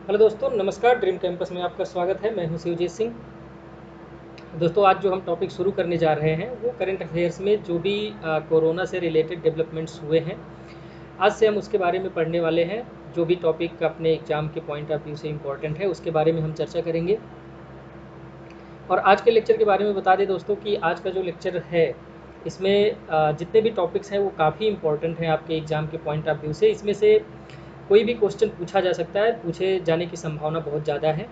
Hello दोस्तों, नमस्कार। Dream campus में आपका स्वागत है। मैं हूं शिवजीत सिंह। दोस्तों, आज जो हम टॉपिक शुरू करने जा रहे हैं वो करंट अफेयर्स में जो भी कोरोना से रिलेटेड डेवलपमेंट्स हुए हैं, आज से हम उसके बारे में पढ़ने वाले हैं। जो भी टॉपिक अपने एग्जाम के पॉइंट ऑफ व्यू से इम्पोर्टेंट है उसके बारे में हम चर्चा करेंगे। और आज के लेक्चर के बारे में बता दें दोस्तों कि आज का जो लेक्चर है इसमें जितने भी टॉपिक्स हैं वो काफ़ी इंपॉर्टेंट हैं आपके एग्ज़ाम के पॉइंट ऑफ व्यू से। इसमें से कोई भी क्वेश्चन पूछा जा सकता है, पूछे जाने की संभावना बहुत ज़्यादा है।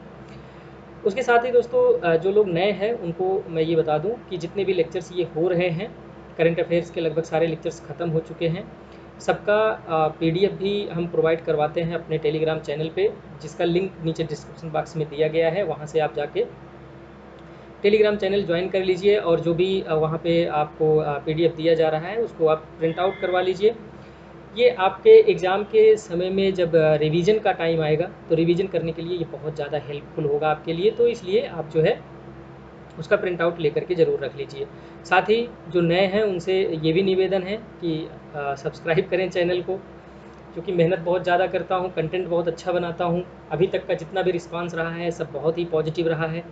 उसके साथ ही दोस्तों, जो लोग नए हैं उनको मैं ये बता दूं कि जितने भी लेक्चर्स ये हो रहे हैं, करंट अफेयर्स के लगभग सारे लेक्चर्स ख़त्म हो चुके हैं। सबका पीडीएफ भी हम प्रोवाइड करवाते हैं अपने टेलीग्राम चैनल पे, जिसका लिंक नीचे डिस्क्रिप्शन बॉक्स में दिया गया है। वहाँ से आप जाके टेलीग्राम चैनल ज्वाइन कर लीजिए और जो भी वहाँ पे आपको पीडीएफ दिया जा रहा है उसको आप प्रिंट आउट करवा लीजिए। ये आपके एग्ज़ाम के समय में जब रिवीजन का टाइम आएगा तो रिवीजन करने के लिए ये बहुत ज़्यादा हेल्पफुल होगा आपके लिए। तो इसलिए आप जो है उसका प्रिंट आउट लेकर के ज़रूर रख लीजिए। साथ ही जो नए हैं उनसे ये भी निवेदन है कि सब्सक्राइब करें चैनल को, क्योंकि मेहनत बहुत ज़्यादा करता हूँ, कंटेंट बहुत अच्छा बनाता हूँ। अभी तक का जितना भी रिस्पांस रहा है सब बहुत ही पॉजिटिव रहा है।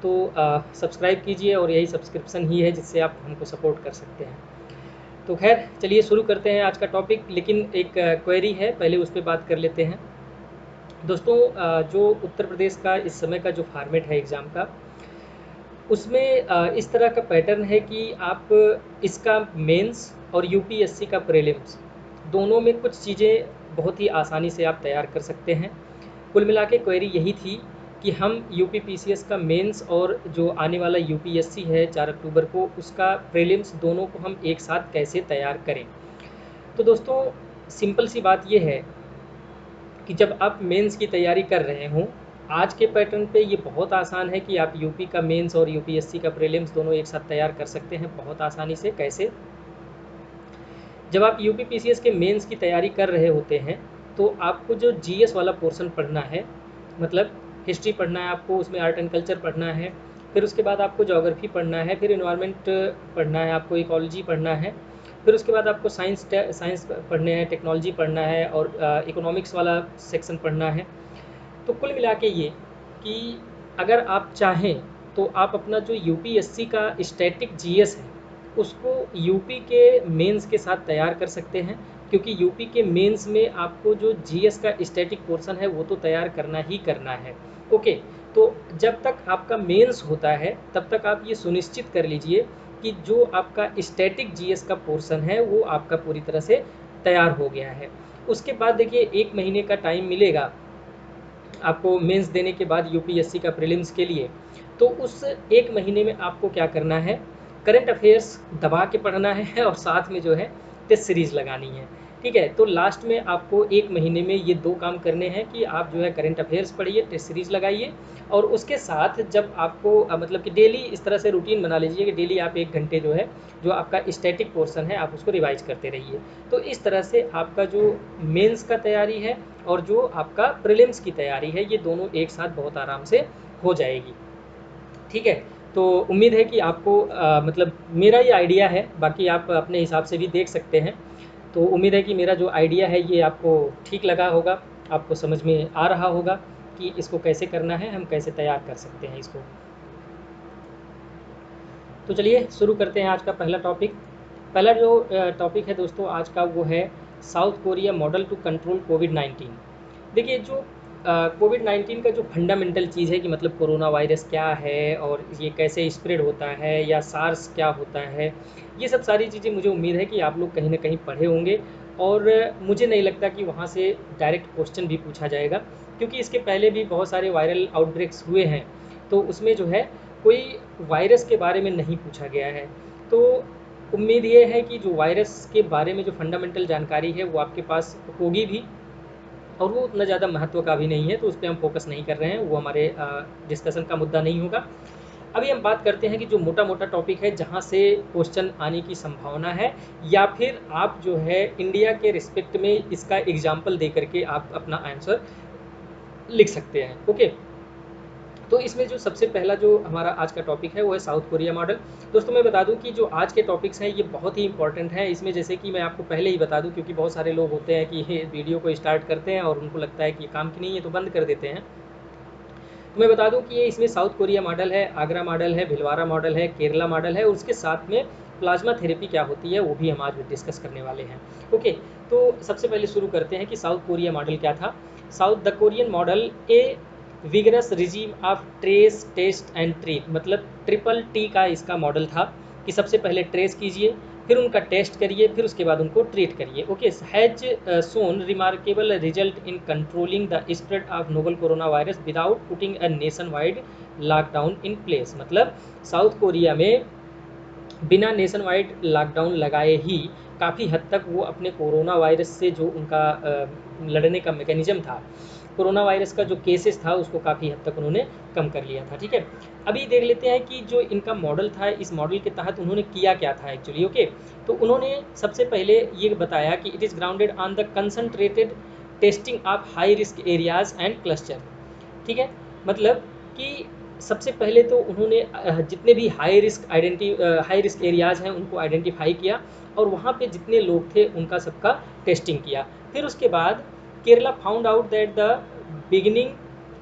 तो सब्सक्राइब कीजिए और यही सब्सक्रिप्शन ही है जिससे आप हमको सपोर्ट कर सकते हैं। तो खैर चलिए शुरू करते हैं आज का टॉपिक। लेकिन एक क्वेरी है, पहले उस पर बात कर लेते हैं। दोस्तों, जो उत्तर प्रदेश का इस समय का जो फॉर्मेट है एग्ज़ाम का, उसमें इस तरह का पैटर्न है कि आप इसका मेंस और यूपीएससी का प्रीलिम्स दोनों में कुछ चीज़ें बहुत ही आसानी से आप तैयार कर सकते हैं। कुल मिला के क्वेरी यही थी कि हम यूपी पीसीएस का मेंस और जो आने वाला यूपीएससी है 4 अक्टूबर को, उसका प्रीलिम्स दोनों को हम एक साथ कैसे तैयार करें। तो दोस्तों, सिंपल सी बात ये है कि जब आप मेंस की तैयारी कर रहे हों, आज के पैटर्न पे ये बहुत आसान है कि आप यूपी का मेंस और यूपीएससी का प्रीलिम्स दोनों एक साथ तैयार कर सकते हैं बहुत आसानी से। कैसे? जब आप यूपी पीसीएस के मेंस की तैयारी कर रहे होते हैं तो आपको जो जीएस वाला पोर्शन पढ़ना है, मतलब हिस्ट्री पढ़ना है आपको, उसमें आर्ट एंड कल्चर पढ़ना है, फिर उसके बाद आपको ज्योग्राफी पढ़ना है, फिर इन्वायरमेंट पढ़ना है, आपको इकोलॉजी पढ़ना है, फिर उसके बाद आपको साइंस पढ़ने हैं, टेक्नोलॉजी पढ़ना है और इकोनॉमिक्स वाला सेक्शन पढ़ना है। तो कुल मिला के ये कि अगर आप चाहें तो आप अपना जो यूपीएससी का स्टैटिक जीएस है उसको यूपी के मेंस के साथ तैयार कर सकते हैं, क्योंकि यूपी के मेंस में आपको जो जीएस का स्टैटिक पोर्शन है वो तो तैयार करना ही करना है। ओके, तो जब तक आपका मेंस होता है तब तक आप ये सुनिश्चित कर लीजिए कि जो आपका स्टैटिक जीएस का पोर्शन है वो आपका पूरी तरह से तैयार हो गया है। उसके बाद देखिए 1 महीने का टाइम मिलेगा आपको मेंस देने के बाद यूपीएससी का प्रीलिम्स के लिए। तो उस 1 महीने में आपको क्या करना है, करंट अफेयर्स दबा के पढ़ना है और साथ में जो है टेस्ट सीरीज लगानी है। ठीक है, तो लास्ट में आपको 1 महीने में ये 2 काम करने हैं कि आप जो है करंट अफेयर्स पढ़िए, टेस्ट सीरीज लगाइए, और उसके साथ जब आपको मतलब कि डेली इस तरह से रूटीन बना लीजिए कि डेली आप 1 घंटे जो है जो आपका स्टैटिक पोर्शन है आप उसको रिवाइज करते रहिए। तो इस तरह से आपका जो मेंस का तैयारी है और जो आपका प्रीलिम्स की तैयारी है ये दोनों एक साथ बहुत आराम से हो जाएगी। ठीक है, तो उम्मीद है कि आपको मतलब मेरा ये आइडिया है, बाकी आप अपने हिसाब से भी देख सकते हैं। तो उम्मीद है कि मेरा जो आइडिया है ये आपको ठीक लगा होगा, आपको समझ में आ रहा होगा कि इसको कैसे करना है, हम कैसे तैयार कर सकते हैं इसको। तो चलिए शुरू करते हैं आज का पहला टॉपिक। पहला जो टॉपिक है दोस्तों आज का वो है south Korea model to control कोविड-19। देखिए, जो कोविड-19 का जो फंडामेंटल चीज़ है कि मतलब कोरोना वायरस क्या है और ये कैसे स्प्रेड होता है या सार्स क्या होता है, ये सब सारी चीज़ें मुझे उम्मीद है कि आप लोग कहीं ना कहीं पढ़े होंगे। और मुझे नहीं लगता कि वहाँ से डायरेक्ट क्वेश्चन भी पूछा जाएगा, क्योंकि इसके पहले भी बहुत सारे वायरल आउटब्रेक्स हुए हैं। तो उसमें जो है कोई वायरस के बारे में नहीं पूछा गया है। तो उम्मीद ये है कि जो वायरस के बारे में जो फंडामेंटल जानकारी है वो आपके पास होगी भी, और वो उतना ज़्यादा महत्व का भी नहीं है, तो उस पे हम फोकस नहीं कर रहे हैं, वो हमारे डिस्कशन का मुद्दा नहीं होगा। अभी हम बात करते हैं कि जो मोटा मोटा टॉपिक है जहाँ से क्वेश्चन आने की संभावना है, या फिर आप जो है इंडिया के रिस्पेक्ट में इसका एग्जाम्पल दे करके आप अपना आंसर लिख सकते हैं। ओके, तो इसमें जो सबसे पहला जो हमारा आज का टॉपिक है वो है साउथ कोरिया मॉडल। दोस्तों मैं बता दूं कि जो आज के टॉपिक्स हैं ये बहुत ही इंपॉर्टेंट हैं। इसमें जैसे कि मैं आपको पहले ही बता दूं, क्योंकि बहुत सारे लोग होते हैं कि ये वीडियो को स्टार्ट करते हैं और उनको लगता है कि ये काम की नहीं है तो बंद कर देते हैं। तो मैं बता दूं कि ये इसमें साउथ कोरिया मॉडल है, आगरा मॉडल है, भिलवाड़ा मॉडल है, केरला मॉडल है, और उसके साथ में प्लाज्मा थेरेपी क्या होती है वो भी हम आज डिस्कस करने वाले हैं। ओके, तो सबसे पहले शुरू करते हैं कि साउथ कोरिया मॉडल क्या था। South the Korean model a vigorous regime of trace test and treat, मतलब ट्रिपल टी का इसका मॉडल था कि सबसे पहले ट्रेस कीजिए, फिर उनका टेस्ट करिए, फिर उसके बाद उनको ट्रीट करिए। Okay, has shown remarkable result in controlling the spread of novel corona virus without putting a nation wide lockdown in place, मतलब साउथ कोरिया में बिना नेशन वाइड लॉकडाउन लगाए ही काफ़ी हद तक वो अपने कोरोना वायरस से जो उनका लड़ने का मैकेनिज्म था, कोरोना वायरस का जो केसेस था उसको काफ़ी हद तक उन्होंने कम कर लिया था। ठीक है, अभी देख लेते हैं कि जो इनका मॉडल था, इस मॉडल के तहत उन्होंने किया क्या था एक्चुअली। ओके, तो उन्होंने सबसे पहले ये बताया कि it is grounded on the concentrated testing of high risk areas and cluster. ठीक है, मतलब कि सबसे पहले तो उन्होंने जितने भी हाई रिस्क एरियाज़ हैं उनको आइडेंटिफाई किया और वहाँ पे जितने लोग थे उनका सबका टेस्टिंग किया। फिर उसके बाद Kerala found out that the beginning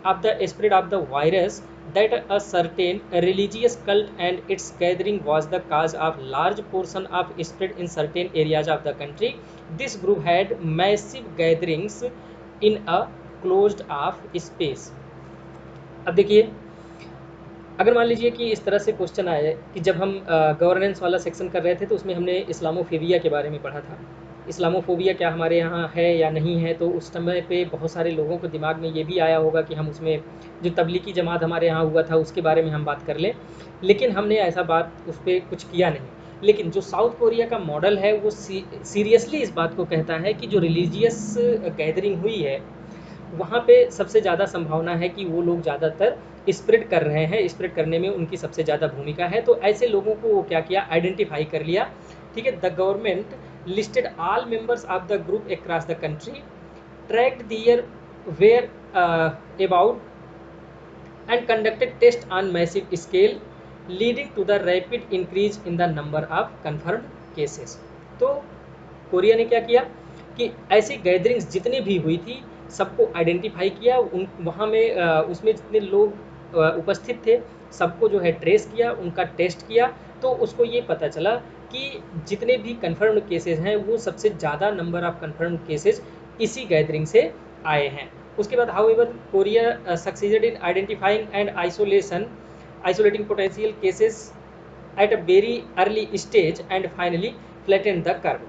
of the spread of the virus, that a certain religious cult and its gathering was the cause of large portion of spread in certain areas of the country. This group had massive gatherings in a closed off space. अब देखिए, अगर मान लीजिए कि इस तरह से question आए कि जब हम गवर्नेंस वाला सेक्शन कर रहे थे तो उसमें हमने इस्लामोफोबिया के बारे में पढ़ा था। इस्लामोफोबिया क्या हमारे यहाँ है या नहीं है, तो उस समय पे बहुत सारे लोगों के दिमाग में ये भी आया होगा कि हम उसमें जो तबलीगी जमात हमारे यहाँ हुआ था उसके बारे में हम बात कर लें, लेकिन हमने ऐसा बात उस पर कुछ किया नहीं। लेकिन जो साउथ कोरिया का मॉडल है वो सीरियसली इस बात को कहता है कि जो रिलीजियस गैदरिंग हुई है वहाँ पे सबसे ज़्यादा संभावना है कि वो लोग ज़्यादातर स्प्रेड कर रहे हैं, स्प्रेड करने में उनकी सबसे ज़्यादा भूमिका है। तो ऐसे लोगों को वो क्या किया, आइडेंटिफाई कर लिया। ठीक है, the government listed all members of the group across the country, tracked their whereabouts and conducted tests on massive scale, leading to the rapid increase in the number of confirmed cases. तो Korea ने क्या किया कि ऐसी gatherings जितनी भी हुई थी सबको आइडेंटिफाई किया, उन वहाँ में उसमें जितने लोग उपस्थित थे सबको जो है ट्रेस किया, उनका टेस्ट किया, तो उसको ये पता चला कि जितने भी कन्फर्म्ड केसेस हैं वो सबसे ज़्यादा नंबर ऑफ कन्फर्म्ड केसेस इसी गैदरिंग से आए हैं। उसके बाद however Korea succeeded in identifying and isolating potential cases at a very early stage and finally flattened the curve,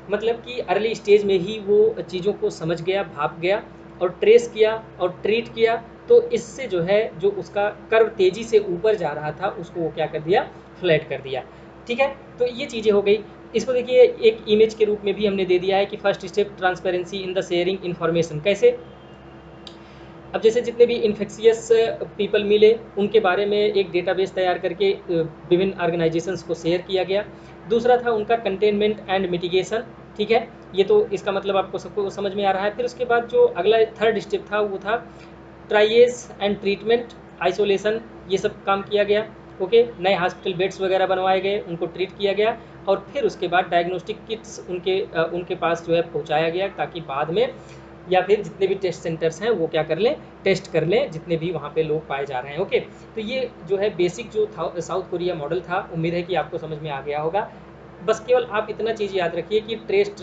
मतलब कि अर्ली स्टेज में ही वो चीज़ों को समझ गया, भाप गया और ट्रेस किया और ट्रीट किया, तो इससे जो है जो उसका कर्व तेज़ी से ऊपर जा रहा था उसको वो क्या कर दिया, फ्लैट कर दिया। ठीक है, तो ये चीज़ें हो गई। इसको देखिए एक इमेज के रूप में भी हमने दे दिया है कि first step transparency in the sharing information. कैसे, अब जैसे जितने भी इन्फेक्शियस पीपल मिले उनके बारे में एक डेटाबेस तैयार करके विभिन्न ऑर्गेनाइजेशंस को शेयर किया गया। दूसरा था उनका कंटेनमेंट एंड मिटिगेशन। ठीक है, ये तो इसका मतलब आपको सबको समझ में आ रहा है। फिर उसके बाद जो अगला थर्ड स्टेप था वो था ट्राइएज एंड ट्रीटमेंट, आइसोलेशन, ये सब काम किया गया। ओके, नए हॉस्पिटल बेड्स वगैरह बनवाए गए, उनको ट्रीट किया गया और फिर उसके बाद डायग्नोस्टिक किट्स उनके पास जो है पहुंचाया गया ताकि बाद में या फिर जितने भी टेस्ट सेंटर्स हैं वो क्या कर लें, टेस्ट कर लें जितने भी वहाँ पे लोग पाए जा रहे हैं। ओके, तो ये जो है बेसिक जो साउथ कोरिया मॉडल था, उम्मीद है कि आपको समझ में आ गया होगा। बस केवल आप इतना चीज़ याद रखिए कि ट्रेस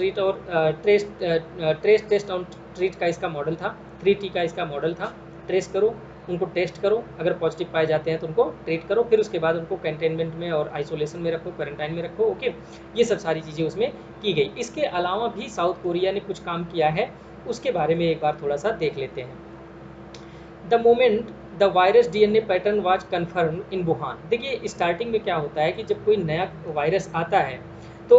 टेस्ट और ट्रीट का इसका मॉडल था, 3T का इसका मॉडल था। ट्रेस करो, उनको टेस्ट करो, अगर पॉजिटिव पाए जाते हैं तो उनको ट्रीट करो, फिर उसके बाद उनको कंटेनमेंट में और आइसोलेशन में रखो, क्वारंटाइन में रखो। ओके, ये सब सारी चीज़ें उसमें की गई। इसके अलावा भी साउथ कोरिया ने कुछ काम किया है, उसके बारे में एक बार थोड़ा सा देख लेते हैं। The moment the virus DNA pattern was confirm in Wuhan. देखिए स्टार्टिंग में क्या होता है कि जब कोई नया वायरस आता है तो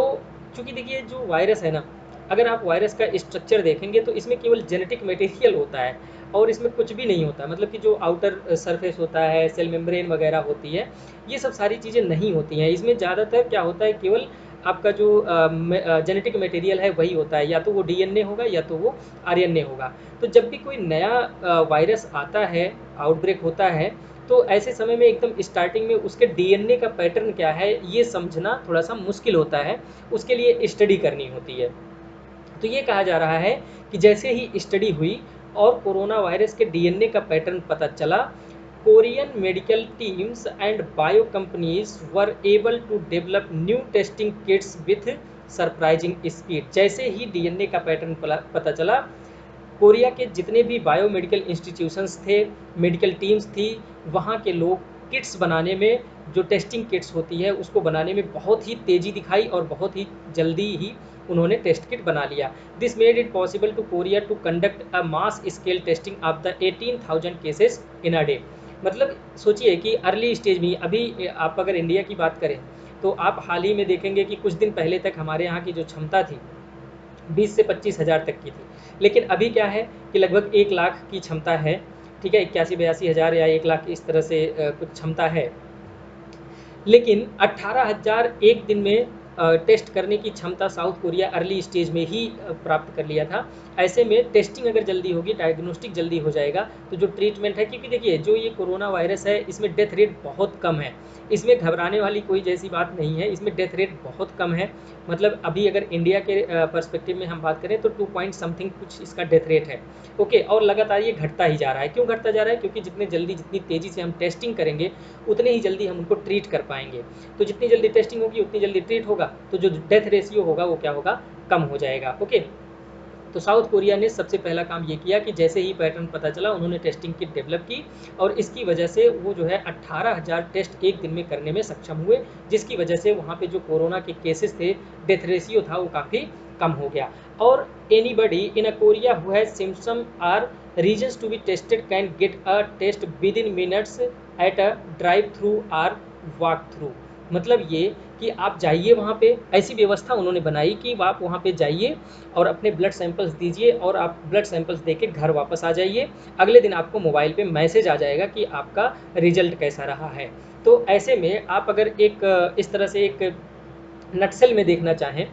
चूँकि देखिए जो वायरस है ना, अगर आप वायरस का स्ट्रक्चर देखेंगे तो इसमें केवल जेनेटिक मटेरियल होता है और इसमें कुछ भी नहीं होता, मतलब कि जो आउटर सरफेस होता है, सेल मेम्ब्रेन वगैरह होती है, ये सब सारी चीज़ें नहीं होती हैं। इसमें ज़्यादातर क्या होता है, केवल आपका जो जेनेटिक मटेरियल है वही होता है, या तो वो डीएनए होगा या तो वो आरएनए होगा। तो जब भी कोई नया वायरस आता है, आउटब्रेक होता है, तो ऐसे समय में एकदम स्टार्टिंग में उसके डीएनए का पैटर्न क्या है ये समझना थोड़ा सा मुश्किल होता है, उसके लिए स्टडी करनी होती है। तो ये कहा जा रहा है कि जैसे ही स्टडी हुई और कोरोना वायरस के डीएनए का पैटर्न पता चला, Korean medical teams and bio companies were able to develop new testing kits with surprising speed. जैसे ही डीएनए का पैटर्न पता चला, कोरिया के जितने भी बायोमेडिकल इंस्टीट्यूशंस थे, मेडिकल टीम्स थी, वहाँ के लोग किट्स बनाने में, जो टेस्टिंग किट्स होती है उसको बनाने में बहुत ही तेज़ी दिखाई और बहुत ही जल्दी ही उन्होंने टेस्ट किट बना लिया। This made it possible to Korea to conduct a mass scale testing of the 18,000 cases in a day. मतलब सोचिए कि अर्ली स्टेज में, अभी आप अगर इंडिया की बात करें तो आप हाल ही में देखेंगे कि कुछ दिन पहले तक हमारे यहाँ की जो क्षमता थी 20 से 25 हज़ार तक की थी, लेकिन अभी क्या है कि लगभग 1 लाख की क्षमता है। ठीक है, 81-82 हज़ार या 1 लाख इस तरह से कुछ क्षमता है। लेकिन 18,000 एक दिन में टेस्ट करने की क्षमता साउथ कोरिया अर्ली स्टेज में ही प्राप्त कर लिया था। ऐसे में टेस्टिंग अगर जल्दी होगी, डायग्नोस्टिक जल्दी हो जाएगा, तो जो ट्रीटमेंट है, क्योंकि देखिए जो ये कोरोना वायरस है इसमें डेथ रेट बहुत कम है, इसमें घबराने वाली कोई जैसी बात नहीं है, इसमें डेथ रेट बहुत कम है। मतलब अभी अगर इंडिया के पर्सपेक्टिव में हम बात करें तो 2 पॉइंट समथिंग कुछ इसका डेथ रेट है। ओके, और लगातार ये घटता ही जा रहा है। क्यों घटता जा रहा है? क्योंकि जितने जल्दी, जितनी तेज़ी से हम टेस्टिंग करेंगे उतने ही जल्दी हम उनको ट्रीट कर पाएंगे। तो जितनी जल्दी टेस्टिंग होगी उतनी जल्दी ट्रीट होगा, तो जो डेथ रेशियो होगा वो क्या होगा? कम हो जाएगा। ओके, तो साउथ कोरिया ने सबसे पहला काम ये किया कि जैसे ही पैटर्न पता चला उन्होंने टेस्टिंग किट डेवलप की, और इसकी वजह से वो जो है 18,000 टेस्ट एक दिन में करने में सक्षम हुए, जिसकी वजह से वहाँ पे जो कोरोना के केसेस थे, डेथ रेशियो था, वो काफ़ी कम हो गया। और anybody in a Korea who has symptom or reasons to be tested can get a test within minutes at a drive through or walk through. मतलब ये कि आप जाइए वहाँ पे, ऐसी व्यवस्था उन्होंने बनाई कि आप वहाँ पे जाइए और अपने ब्लड सैंपल्स दीजिए और आप ब्लड सैंपल्स देके घर वापस आ जाइए। अगले दिन आपको मोबाइल पे मैसेज आ जाएगा कि आपका रिजल्ट कैसा रहा है। तो ऐसे में आप अगर एक इस तरह से एक नक्सल में देखना चाहें,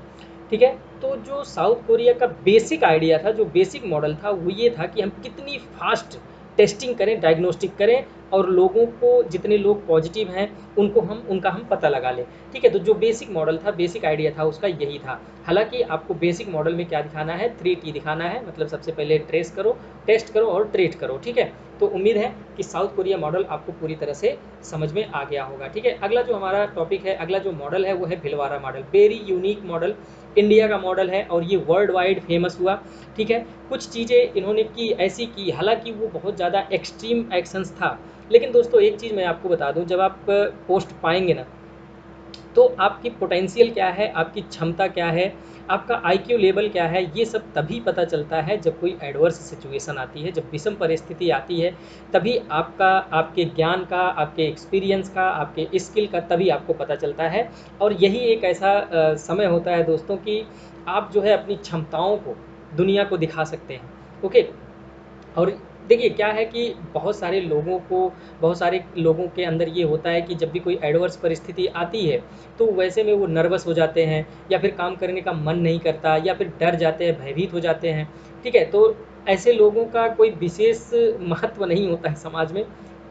ठीक है, तो जो साउथ कोरिया का बेसिक आइडिया था, जो बेसिक मॉडल था, वो ये था कि हम कितनी फास्ट टेस्टिंग करें, डायग्नोस्टिक करें, और लोगों को, जितने लोग पॉजिटिव हैं उनको हम, उनका हम पता लगा लें। ठीक है, तो जो बेसिक मॉडल था, बेसिक आइडिया था उसका यही था। हालांकि आपको बेसिक मॉडल में क्या दिखाना है? 3T दिखाना है, मतलब सबसे पहले ट्रेस करो, टेस्ट करो और ट्रीट करो। ठीक है, तो उम्मीद है कि साउथ कोरिया मॉडल आपको पूरी तरह से समझ में आ गया होगा। ठीक है, अगला जो हमारा टॉपिक है, अगला जो मॉडल है वो है Bhilwara model. Very unique model, India का मॉडल है और ये वर्ल्ड वाइड फेमस हुआ। ठीक है, कुछ चीज़ें इन्होंने की, ऐसी की, हालांकि वो बहुत ज़्यादा एक्सट्रीम एक्शंस था, लेकिन दोस्तों एक चीज़ मैं आपको बता दूं, जब आप पोस्ट पाएंगे ना, तो आपकी पोटेंशियल क्या है, आपकी क्षमता क्या है, आपका आईक्यू लेवल क्या है, ये सब तभी पता चलता है जब कोई एडवर्स सिचुएशन आती है, जब विषम परिस्थिति आती है, तभी आपका, आपके ज्ञान का, आपके एक्सपीरियंस का, आपके स्किल का तभी आपको पता चलता है। और यही एक ऐसा समय होता है दोस्तों कि आप जो है अपनी क्षमताओं को दुनिया को दिखा सकते हैं। ओके, और देखिए क्या है कि बहुत सारे लोगों के अंदर ये होता है कि जब भी कोई एडवर्स परिस्थिति आती है तो वैसे में वो नर्वस हो जाते हैं, या फिर काम करने का मन नहीं करता, या फिर डर जाते हैं, भयभीत हो जाते हैं। ठीक है, तो ऐसे लोगों का कोई विशेष महत्व नहीं होता है समाज में।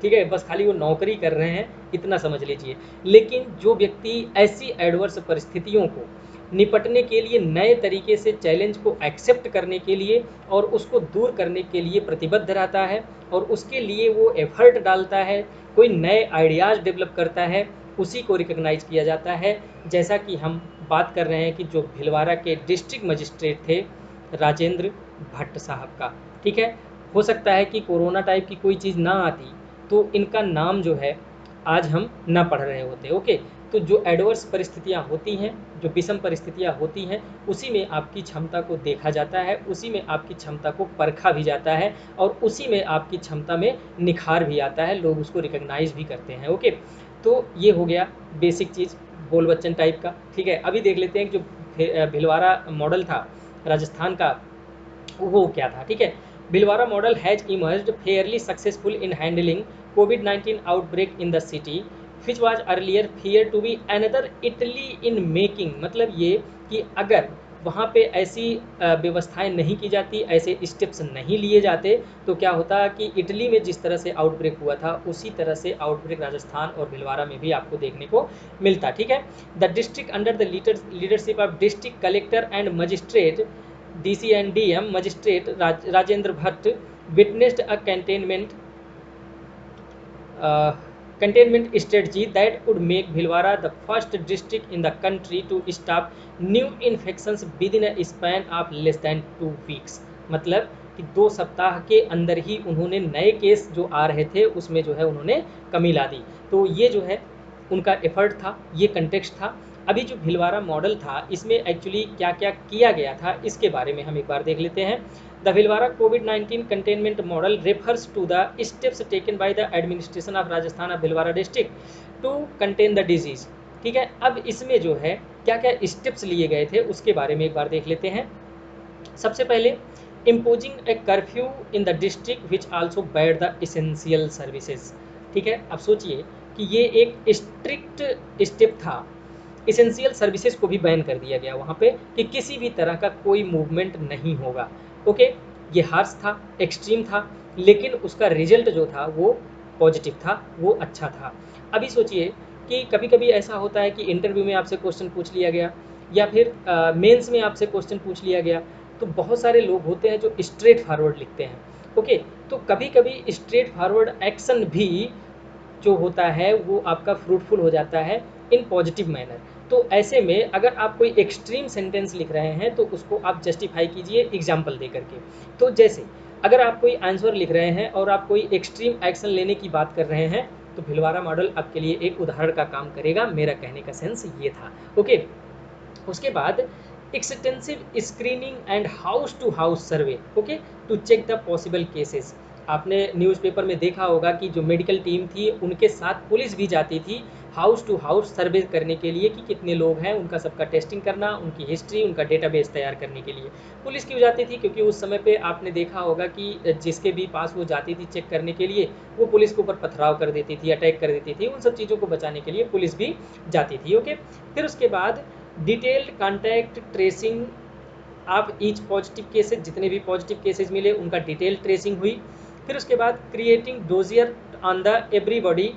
ठीक है, बस खाली वो नौकरी कर रहे हैं, इतना समझ लीजिए। लेकिन जो व्यक्ति ऐसी एडवर्स परिस्थितियों को निपटने के लिए, नए तरीके से चैलेंज को एक्सेप्ट करने के लिए और उसको दूर करने के लिए प्रतिबद्ध रहता है, और उसके लिए वो एफर्ट डालता है, कोई नए आइडियाज़ डेवलप करता है, उसी को रिकग्नाइज किया जाता है। जैसा कि हम बात कर रहे हैं कि जो भिलवाड़ा के डिस्ट्रिक्ट मजिस्ट्रेट थे, राजेंद्र भट्ट साहब का। ठीक है, हो सकता है कि कोरोना टाइप की कोई चीज़ ना आती तो इनका नाम जो है आज हम ना पढ़ रहे होते। ओके, तो जो एडवर्स परिस्थितियाँ होती हैं, जो विषम परिस्थितियाँ होती हैं, उसी में आपकी क्षमता को देखा जाता है, उसी में आपकी क्षमता को परखा भी जाता है, और उसी में आपकी क्षमता में निखार भी आता है, लोग उसको रिकग्नाइज भी करते हैं। ओके, तो ये हो गया बेसिक चीज़, बोल बच्चन टाइप का। ठीक है, अभी देख लेते हैं कि जो भिलवाड़ा मॉडल था राजस्थान का, वो क्या था। ठीक है, Bhilwara model has emerged fairly successful in handling कोविड-19 outbreak in the city which was earlier fear to be another Italy in making. मतलब ये कि अगर वहाँ पे ऐसी व्यवस्थाएं नहीं की जाती, ऐसे स्टेप्स नहीं लिए जाते, तो क्या होता कि इटली में जिस तरह से आउटब्रेक हुआ था उसी तरह से आउटब्रेक राजस्थान और भिलवाड़ा में भी आपको देखने को मिलता। ठीक है। The district under the leadership of district collector and magistrate DC and DM magistrate Rajendra Bhatt witnessed a containment strategy that would make Bhilwara the first district in the country to stop new infections within a span of less than 2 weeks। मतलब कि 2 सप्ताह के अंदर ही उन्होंने नए case जो आ रहे थे उसमें जो है उन्होंने कमी ला दी। तो ये जो है उनका एफर्ट था, ये कंटेक्स्ट था। अभी जो भिलवाड़ा मॉडल था इसमें एक्चुअली क्या क्या किया गया था इसके बारे में हम एक बार देख लेते हैं। द भिलवाड़ा कोविड-19 containment model refers to the steps taken by the administration of Rajasthan of Bhilwara district to contain the disease. ठीक है। अब इसमें जो है क्या क्या स्टेप्स लिए गए थे उसके बारे में एक बार देख लेते हैं। सबसे पहले imposing A curfew in the district which also bad the essential services. ठीक है। अब सोचिए कि ये एक स्ट्रिक्ट स्टेप था, इसेंशियल सर्विसेज को भी बैन कर दिया गया वहाँ पे कि किसी भी तरह का कोई मूवमेंट नहीं होगा। ओके, ये हार्श था, एक्सट्रीम था, लेकिन उसका रिजल्ट जो था वो पॉजिटिव था, वो अच्छा था। अभी सोचिए कि कभी कभी ऐसा होता है कि इंटरव्यू में आपसे क्वेश्चन पूछ लिया गया या फिर मेंस में आपसे क्वेश्चन पूछ लिया गया, तो बहुत सारे लोग होते हैं जो स्ट्रेट फॉरवर्ड लिखते हैं। ओके, तो कभी कभी स्ट्रेट फॉरवर्ड एक्शन भी जो होता है वो आपका फ्रूटफुल हो जाता है इन पॉजिटिव मैनर। तो ऐसे में अगर आप कोई एक्सट्रीम सेंटेंस लिख रहे हैं तो उसको आप जस्टिफाई कीजिए एग्जाम्पल दे करके। तो जैसे अगर आप कोई आंसर लिख रहे हैं और आप कोई एक्सट्रीम एक्शन लेने की बात कर रहे हैं तो भिलवाड़ा मॉडल आपके लिए एक उदाहरण का काम करेगा। मेरा कहने का सेंस ये था। ओके, उसके बाद extensive screening and house to house survey, okay, to check the possible cases. आपने न्यूज़पेपर में देखा होगा कि जो मेडिकल टीम थी उनके साथ पुलिस भी जाती थी हाउस टू हाउस सर्वे करने के लिए कि कितने लोग हैं, उनका सबका टेस्टिंग करना, उनकी हिस्ट्री, उनका डेटाबेस तैयार करने के लिए। पुलिस क्यों जाती थी? क्योंकि उस समय पे आपने देखा होगा कि जिसके भी पास वो जाती थी चेक करने के लिए वो पुलिस के ऊपर पथराव कर देती थी, अटैक कर देती थी। उन सब चीज़ों को बचाने के लिए पुलिस भी जाती थी। ओके, फिर उसके बाद डिटेल्ड कॉन्टैक्ट ट्रेसिंग आप ईच पॉजिटिव केसेज, जितने भी पॉजिटिव केसेज मिले उनका डिटेल ट्रेसिंग हुई। फिर उसके बाद creating dossier on the everybody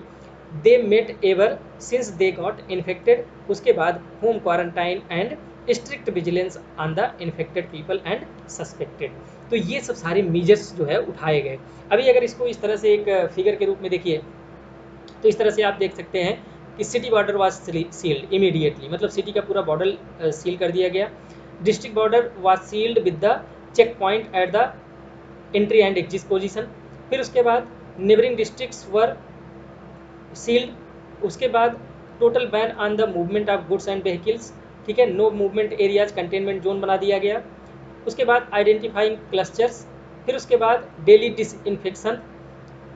they met ever since they got infected. उसके बाद home quarantine and strict vigilance on the infected people and suspected. तो ये सब सारे मीजर्स जो है उठाए गए। अभी अगर इसको इस तरह से एक फिगर के रूप में देखिए तो इस तरह से आप देख सकते हैं कि city border was sealed immediately, मतलब सिटी का पूरा बॉर्डर सील कर दिया गया। District border was sealed with the check point at the entry and exit position. फिर उसके बाद नेबरिंग डिस्ट्रिक्ट्स वर सील्ड। उसके बाद total ban on the movement of goods and vehicles. ठीक है, no movement areas containment zone बना दिया गया। उसके बाद आइडेंटिफाइंग क्लस्टर्स। फिर उसके बाद डेली डिसइंफेक्शन।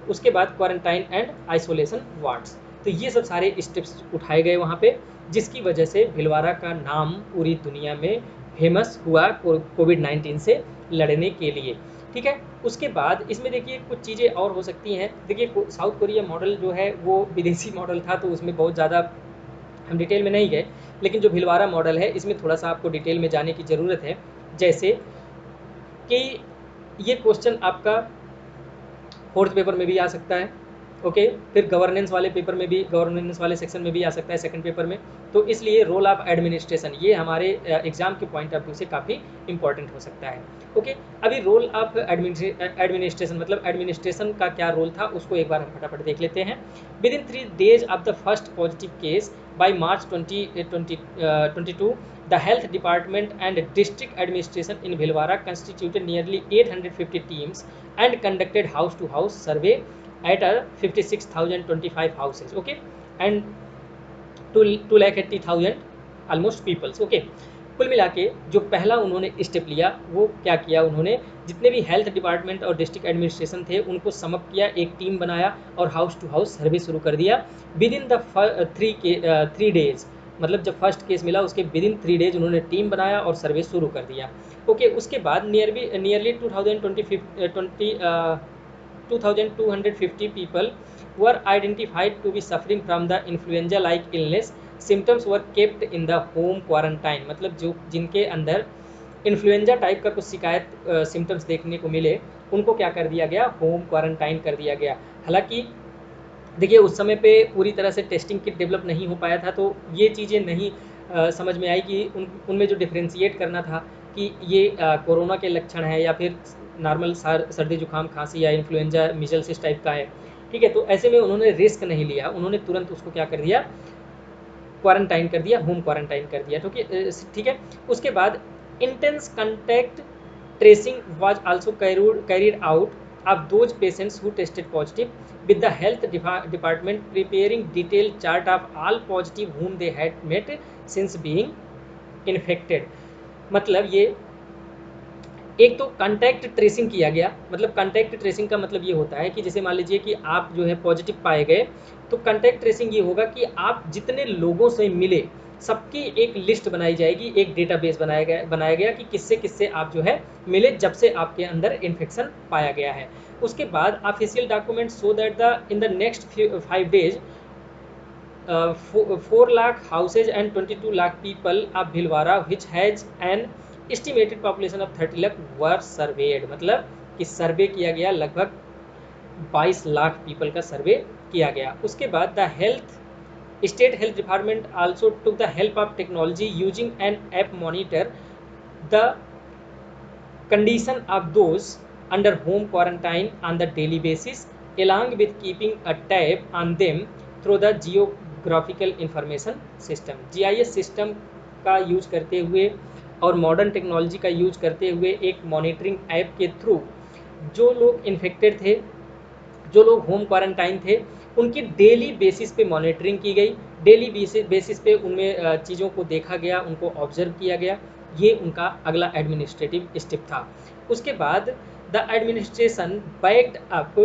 उसके बाद क्वारंटाइन एंड आइसोलेशन वार्ड्स। तो ये सब सारे स्टेप्स उठाए गए वहाँ पे, जिसकी वजह से भिलवाड़ा का नाम पूरी दुनिया में फेमस हुआ कोविड-19 से लड़ने के लिए। ठीक है, उसके बाद इसमें देखिए कुछ चीज़ें और हो सकती हैं। देखिए साउथ कोरिया मॉडल जो है वो विदेशी मॉडल था तो उसमें बहुत ज़्यादा हम डिटेल में नहीं गए, लेकिन जो भिलवाड़ा मॉडल है इसमें थोड़ा सा आपको डिटेल में जाने की ज़रूरत है। जैसे कि ये क्वेश्चन आपका 4th पेपर में भी आ सकता है। ओके, फिर गवर्नेंस वाले पेपर में भी, गवर्नेंस वाले सेक्शन में भी आ सकता है 2nd पेपर में। तो इसलिए रोल ऑफ एडमिनिस्ट्रेशन ये हमारे एग्जाम के पॉइंट ऑफ व्यू से काफ़ी इंपॉर्टेंट हो सकता है। ओके, अभी रोल ऑफ एडमिनिस्ट्रेशन मतलब एडमिनिस्ट्रेशन का क्या रोल था उसको एक बार हम फटाफट देख लेते हैं। With in 3 days of the first positive case by March 2022 the health department and district administration in Bhilwara constituted nearly 850 teams and conducted house to house survey at 56,025 houses, okay, and 2,80,000 almost peoples, okay। कुल मिला के जो पहला उन्होंने step लिया वो क्या किया, उन्होंने जितने भी हेल्थ डिपार्टमेंट और डिस्ट्रिक्ट एडमिनिस्ट्रेशन थे उनको समअप किया, एक टीम बनाया और हाउस टू हाउस सर्वे शुरू कर दिया। विद इन द 3 days, मतलब जब फर्स्ट केस मिला उसके विद इन 3 days उन्होंने टीम बनाया और सर्वे शुरू कर दिया। ओके, उसके बाद nearly 2250 people were identified to be suffering from the influenza like illness. Symptoms were kept in the home quarantine. मतलब जो जिनके अंदर इन्फ्लुएंजा टाइप का कुछ शिकायत सिम्टम्स देखने को मिले, उनको क्या कर दिया गया, होम क्वारंटाइन कर दिया गया। हालांकि देखिए उस समय पे पूरी तरह से टेस्टिंग किट डेवलप नहीं हो पाया था, तो ये चीज़ें नहीं समझ में आई कि उनमें जो डिफ्रेंशिएट करना था कि ये कोरोना के लक्षण है या फिर नॉर्मल सर्दी जुकाम खांसी या इन्फ्लुएंजा मिजल्स इस टाइप का है। ठीक है, तो ऐसे में उन्होंने रिस्क नहीं लिया, उन्होंने तुरंत उसको क्या कर दिया, क्वारंटाइन कर दिया, होम क्वारंटाइन कर दिया। ठीक है। उसके बाद intense contact tracing was also carried out of those patients who tested positive, with the health department preparing detailed chart of all positive whom they had met since being infected। मतलब ये एक तो कॉन्टैक्ट ट्रेसिंग किया गया। मतलब contact tracing का मतलब ये होता है कि जैसे मान लीजिए कि आप जो है पॉजिटिव पाए गए, तो कॉन्टैक्ट ट्रेसिंग ये होगा कि आप जितने लोगों से मिले सबकी एक लिस्ट बनाई जाएगी, एक डेटाबेस बनाया गया कि किससे किससे आप जो है मिले जब से आपके अंदर इन्फेक्शन पाया गया है। उसके बाद official document so that the in the next 5 days 4 lakh houses and 22 lakh people of Bhilwara which has an estimated population of 30 lakh were surveyed। मतलब कि सर्वे किया गया, लगभग 22 लाख पीपल का सर्वे किया गया। उसके बाद the health state health department also took the help of technology using an app monitor the condition of those under home quarantine on the daily basis along with keeping a tab on them through the geographical information system। GIS system का use करते हुए और modern technology का use करते हुए एक monitoring app के through जो लोग इन्फेक्टेड थे, जो लोग होम क्वारंटाइन थे, उनकी डेली बेसिस पे मॉनिटरिंग की गई। डेली बेसिस पे उनमें चीज़ों को देखा गया, उनको ऑब्जर्व किया गया। ये उनका अगला एडमिनिस्ट्रेटिव स्टेप था। उसके बाद the administration backed up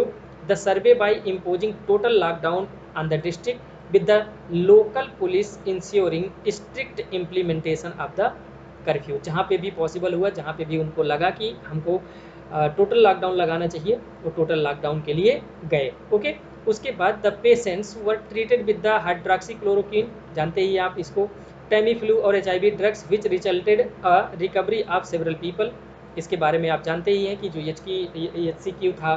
the survey by imposing total lockdown on the district with the local police ensuring strict implementation of the curfew. जहाँ पे भी पॉसिबल हुआ, जहाँ पे भी उनको लगा कि हमको टोटल लॉकडाउन लगाना चाहिए, वो टोटल लॉकडाउन के लिए गए। ओके। उसके बाद the patients were treated with the hydroxychloroquine, जानते ही आप इसको, टेमीफ्लू और HIV drugs which resulted a recovery of several people. इसके बारे में आप जानते ही हैं कि जो HCQ था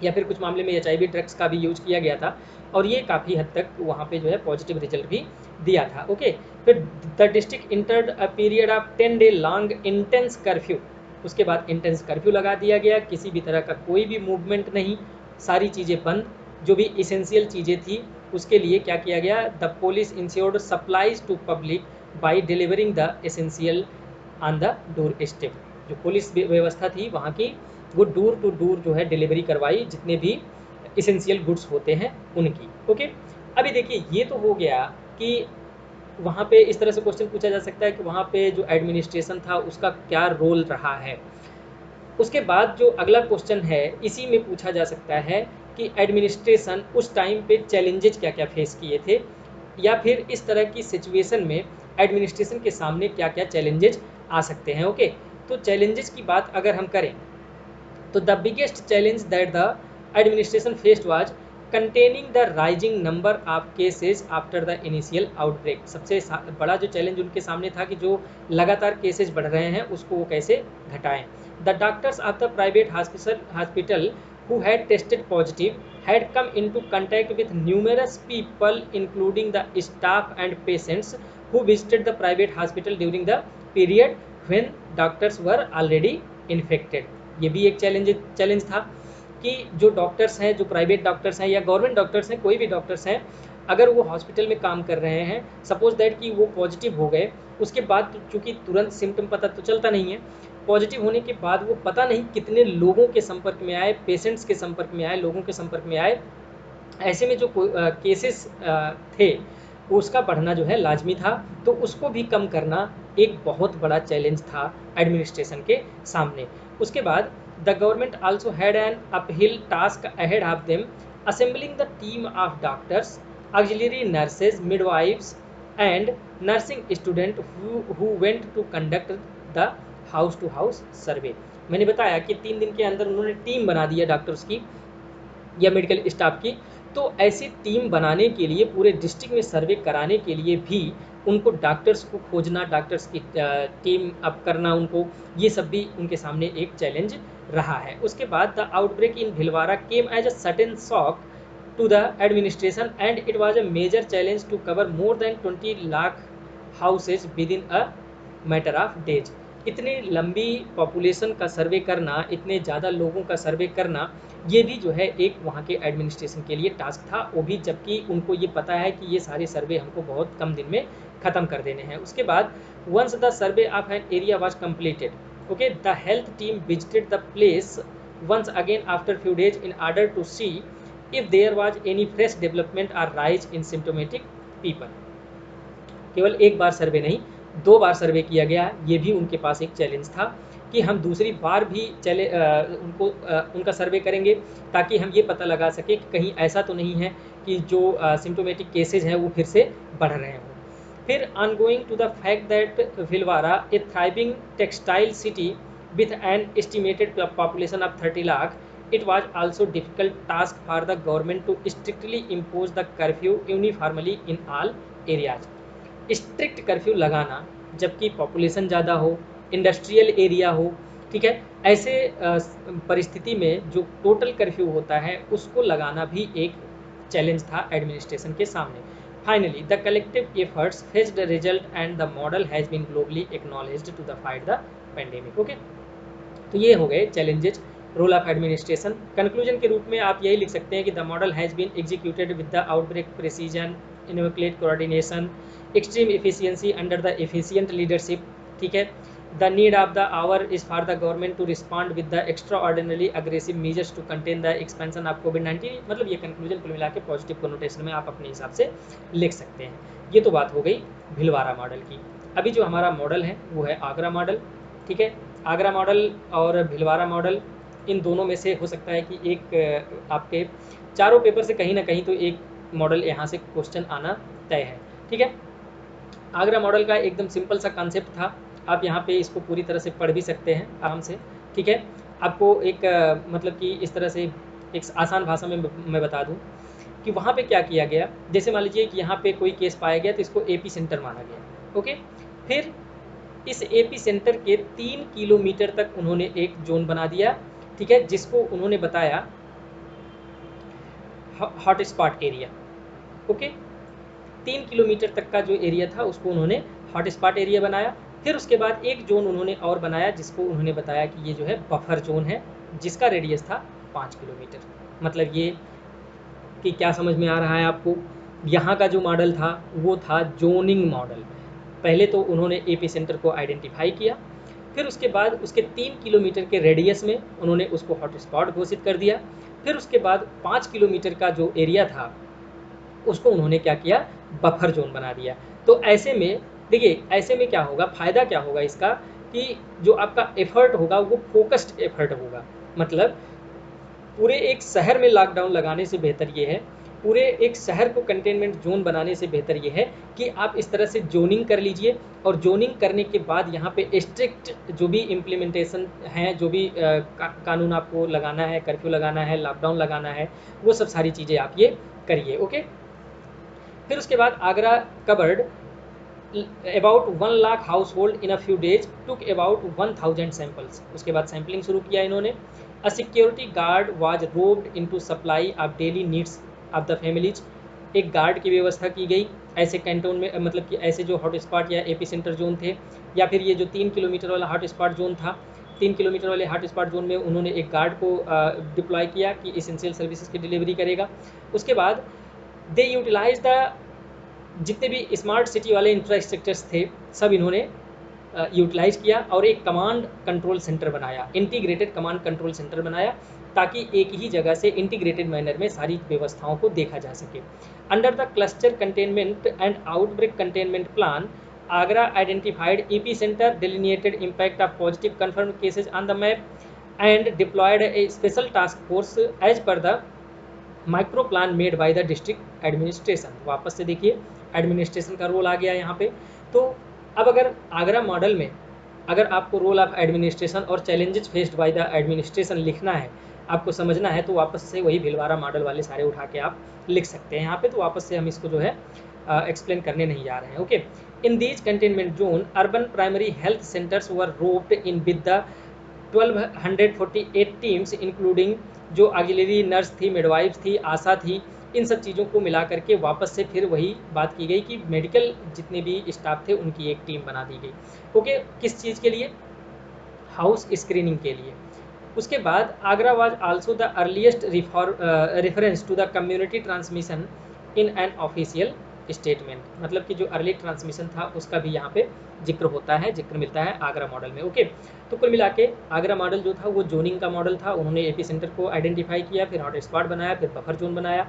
या फिर कुछ मामले में HIV ड्रग्स का भी यूज किया गया था और ये काफ़ी हद तक वहाँ पे जो है पॉजिटिव रिजल्ट भी दिया था। ओके। फिर the district entered a period of 10 day long intense curfew. उसके बाद इंटेंस कर्फ्यू लगा दिया गया, किसी भी तरह का कोई भी मूवमेंट नहीं, सारी चीज़ें बंद। जो भी इसेंशियल चीज़ें थी उसके लिए क्या किया गया, the police ensured supplies to public by delivering the essential on the door step. जो पुलिस व्यवस्था थी वहाँ की, वो डोर टू डोर जो है डिलीवरी करवाई, जितने भी इसेंशियल गुड्स होते हैं उनकी। ओके। अभी देखिए ये तो हो गया कि वहाँ पे इस तरह से क्वेश्चन पूछा जा सकता है कि वहाँ पे जो एडमिनिस्ट्रेशन था उसका क्या रोल रहा है। उसके बाद जो अगला क्वेश्चन है इसी में पूछा जा सकता है कि एडमिनिस्ट्रेशन उस टाइम पे चैलेंजेस क्या क्या फेस किए थे, या फिर इस तरह की सिचुएशन में एडमिनिस्ट्रेशन के सामने क्या क्या चैलेंजेस आ सकते हैं। ओके। तो चैलेंजेस की बात अगर हम करें तो the biggest challenge that the administration faced was containing the rising number of cases after the initial outbreak. सबसे बड़ा जो चैलेंज उनके सामने था कि जो लगातार केसेस बढ़ रहे हैं उसको वो कैसे घटाएं। The doctors of the private hospital who had tested positive had come into contact with numerous people including the staff and patients who visited the private hospital during the period when doctors were already infected। ये भी एक challenge था कि जो doctors हैं, जो private doctors हैं या गवर्नमेंट डॉक्टर्स हैं, कोई भी डॉक्टर्स हैं, अगर वो हॉस्पिटल में काम कर रहे हैं, सपोज दैट कि वो पॉजिटिव हो गए, उसके बाद चूँकि तुरंत सिम्टम पता तो चलता नहीं है, पॉजिटिव होने के बाद वो पता नहीं कितने लोगों के संपर्क में आए, पेशेंट्स के संपर्क में आए, लोगों के संपर्क में आए। ऐसे में जो केसेस थे उसका बढ़ना जो है लाजमी था, तो उसको भी कम करना एक बहुत बड़ा चैलेंज था एडमिनिस्ट्रेशन के सामने। उसके बाद the government also had an uphill task ahead of them assembling the team of doctors, auxiliary nurses, midwifes and nursing student who went to conduct the house to house survey. मैंने बताया कि 3 दिन के अंदर उन्होंने टीम बना दी है doctors की, या मेडिकल स्टाफ की। तो ऐसी टीम बनाने के लिए, पूरे डिस्ट्रिक्ट में सर्वे कराने के लिए भी उनको डॉक्टर्स को खोजना, डॉक्टर्स की टीम अप करना उनको, ये सब भी उनके सामने एक चैलेंज रहा है। उसके बाद the outbreak in Bhilwara came as a sudden shock to the administration and it was a major challenge to cover more than 20 lakh houses within a matter of days। इतनी लंबी पॉपुलेशन का सर्वे करना, इतने ज़्यादा लोगों का सर्वे करना, ये भी जो है एक वहाँ के एडमिनिस्ट्रेशन के लिए टास्क था, वो भी जबकि उनको ये पता है कि ये सारे सर्वे हमको बहुत कम दिन में ख़त्म कर देने हैं। उसके बाद once the survey of an area was completed, okay, the health team visited the place once again after few days in order to see if there was any fresh development or rise in symptomatic people। केवल एक बार सर्वे नहीं, 2 बार सर्वे किया गया। ये भी उनके पास एक challenge था कि हम दूसरी बार भी उनका सर्वे करेंगे ताकि हम ये पता लगा सके कि कहीं ऐसा तो नहीं है कि जो सिम्टोमेटिक केसेज हैं वो फिर से बढ़ रहे हों। फिर ongoing to the fact that Bhilwara, a thriving textile city with an estimated population of 30 lakh, it was also difficult task for the government to strictly impose the curfew uniformly in all areas। Strict curfew लगाना जबकि population ज़्यादा हो, industrial area हो, ठीक है, ऐसे परिस्थिति में जो टोटल कर्फ्यू होता है उसको लगाना भी एक चैलेंज था एडमिनिस्ट्रेशन के सामने। Finally the collective efforts phased the result and the model has been globally acknowledged to the fight the pandemic. Okay, तो ये हो गए challenges, role of administration. Conclusion के रूप में आप यही लिख सकते हैं कि the model has been executed with the outbreak precision, inoculate coordination, extreme efficiency under the efficient leadership, ठीक है। The need of the hour is for the government to respond with the extraordinary aggressive measures to contain the expansion of कोविड-19। मतलब ये conclusion कुल मिला के positive connotation में आप अपने हिसाब से लिख सकते हैं। ये तो बात हो गई भिलवाड़ा मॉडल की। अभी जो हमारा मॉडल है वो है आगरा मॉडल, ठीक है। आगरा मॉडल और भिलवाड़ा मॉडल, इन दोनों में से हो सकता है कि एक आपके चारों पेपर से कहीं ना कहीं तो एक मॉडल यहाँ से क्वेश्चन आना तय है, ठीक है। आगरा मॉडल का एकदम सिंपल सा कॉन्सेप्ट था, आप यहाँ पे इसको पूरी तरह से पढ़ भी सकते हैं आराम से, ठीक है। आपको एक मतलब कि इस तरह से एक आसान भाषा में मैं बता दूँ कि वहाँ पे क्या किया गया। जैसे मान लीजिए कि यहाँ पे कोई केस पाया गया तो इसको एपी सेंटर माना गया, ओके। फिर इस एपी सेंटर के 3 किलोमीटर तक उन्होंने एक जोन बना दिया, ठीक है, जिसको उन्होंने बताया हॉटस्पॉट एरिया, ओके। 3 किलोमीटर तक का जो एरिया था उसको उन्होंने हॉटस्पॉट एरिया बनाया। फिर उसके बाद एक जोन उन्होंने और बनाया जिसको उन्होंने बताया कि ये जो है बफर जोन है, जिसका रेडियस था 5 किलोमीटर। मतलब ये कि क्या समझ में आ रहा है आपको, यहाँ का जो मॉडल था वो था जोनिंग मॉडल। पहले तो उन्होंने एपी सेंटर को आइडेंटिफाई किया, फिर उसके बाद उसके 3 किलोमीटर के रेडियस में उन्होंने उसको हॉटस्पॉट घोषित कर दिया। फिर उसके बाद 5 किलोमीटर का जो एरिया था उसको उन्होंने क्या किया, बफर जोन बना दिया। तो ऐसे में देखिए, ऐसे में क्या होगा, फ़ायदा क्या होगा इसका कि जो आपका एफर्ट होगा वो फोकस्ड एफर्ट होगा। मतलब पूरे एक शहर में लॉकडाउन लगाने से बेहतर ये है, पूरे एक शहर को कंटेनमेंट जोन बनाने से बेहतर ये है कि आप इस तरह से जोनिंग कर लीजिए, और जोनिंग करने के बाद यहाँ पे स्ट्रिक्ट जो भी इम्प्लीमेंटेशन है, जो भी कानून आपको लगाना है, कर्फ्यू लगाना है, लॉकडाउन लगाना है, वो सब सारी चीज़ें आप ये करिए, ओके। फिर उसके बाद Agra covered about 1 lakh house hold in a few days, took about 1000 samples. उसके बाद सैम्पलिंग शुरू किया इन्होंने। A security guard was robed into supply of daily needs of the families. एक गार्ड की व्यवस्था की गई ऐसे कैंटोन में, मतलब कि ऐसे जो हॉटस्पॉट या एपी सेंटर जोन थे, या फिर ये जो 3 किलोमीटर वाला हॉटस्पॉट जोन था, 3 किलोमीटर वाले हॉटस्पॉट जोन में उन्होंने एक गार्ड को डिप्लॉय किया कि इसेंशियल सर्विसेज की डिलीवरी करेगा। उसके बाद दे यूटिलाइज द जितने भी स्मार्ट सिटी वाले इंफ्रास्ट्रक्चर्स थे सब इन्होंने यूटिलाइज किया और एक कमांड कंट्रोल सेंटर बनाया, इंटीग्रेटेड कमांड कंट्रोल सेंटर बनाया, ताकि एक ही जगह से इंटीग्रेटेड मैनर में सारी व्यवस्थाओं को देखा जा सके। Under the cluster containment and outbreak containment plan, Agra identified epicentre, delineated impact of positive confirm cases on the map and deployed a special task force as per the micro plan made by the district administration. वापस से देखिए administration का role आ गया यहाँ पे। तो अब अगर आगरा मॉडल में अगर आपको रोल ऑफ एडमिनिस्ट्रेशन और challenges faced by the administration लिखना है आपको समझना है तो वापस से वही भिलवाड़ा मॉडल वाले सारे उठा के आप लिख सकते हैं यहाँ पे, तो वापस से हम इसको जो है एक्सप्लेन करने नहीं जा रहे हैं। Okay, in these containment zone urban primary health centres were roped in with the 1248 teams including जो ऑक्सिलरी नर्स थी, मिडवाइफ थी, आशा थी, इन सब चीज़ों को मिला करके वापस से फिर वही बात की गई कि मेडिकल जितने भी स्टाफ थे उनकी एक टीम बना दी गई। ओके, किस चीज़ के लिए? हाउस स्क्रीनिंग के लिए। उसके बाद Agra was also the earliest reference to the community transmission in an official statement, मतलब कि जो अर्ली ट्रांसमिशन था उसका भी यहाँ पे जिक्र होता है, जिक्र मिलता है आगरा मॉडल में। ओके, तो कुल मिला के आगरा मॉडल जो था वो जोनिंग का मॉडल था। उन्होंने एपी सेंटर को आइडेंटिफाई किया, फिर हॉट स्पॉट बनाया, फिर बफर जोन बनाया,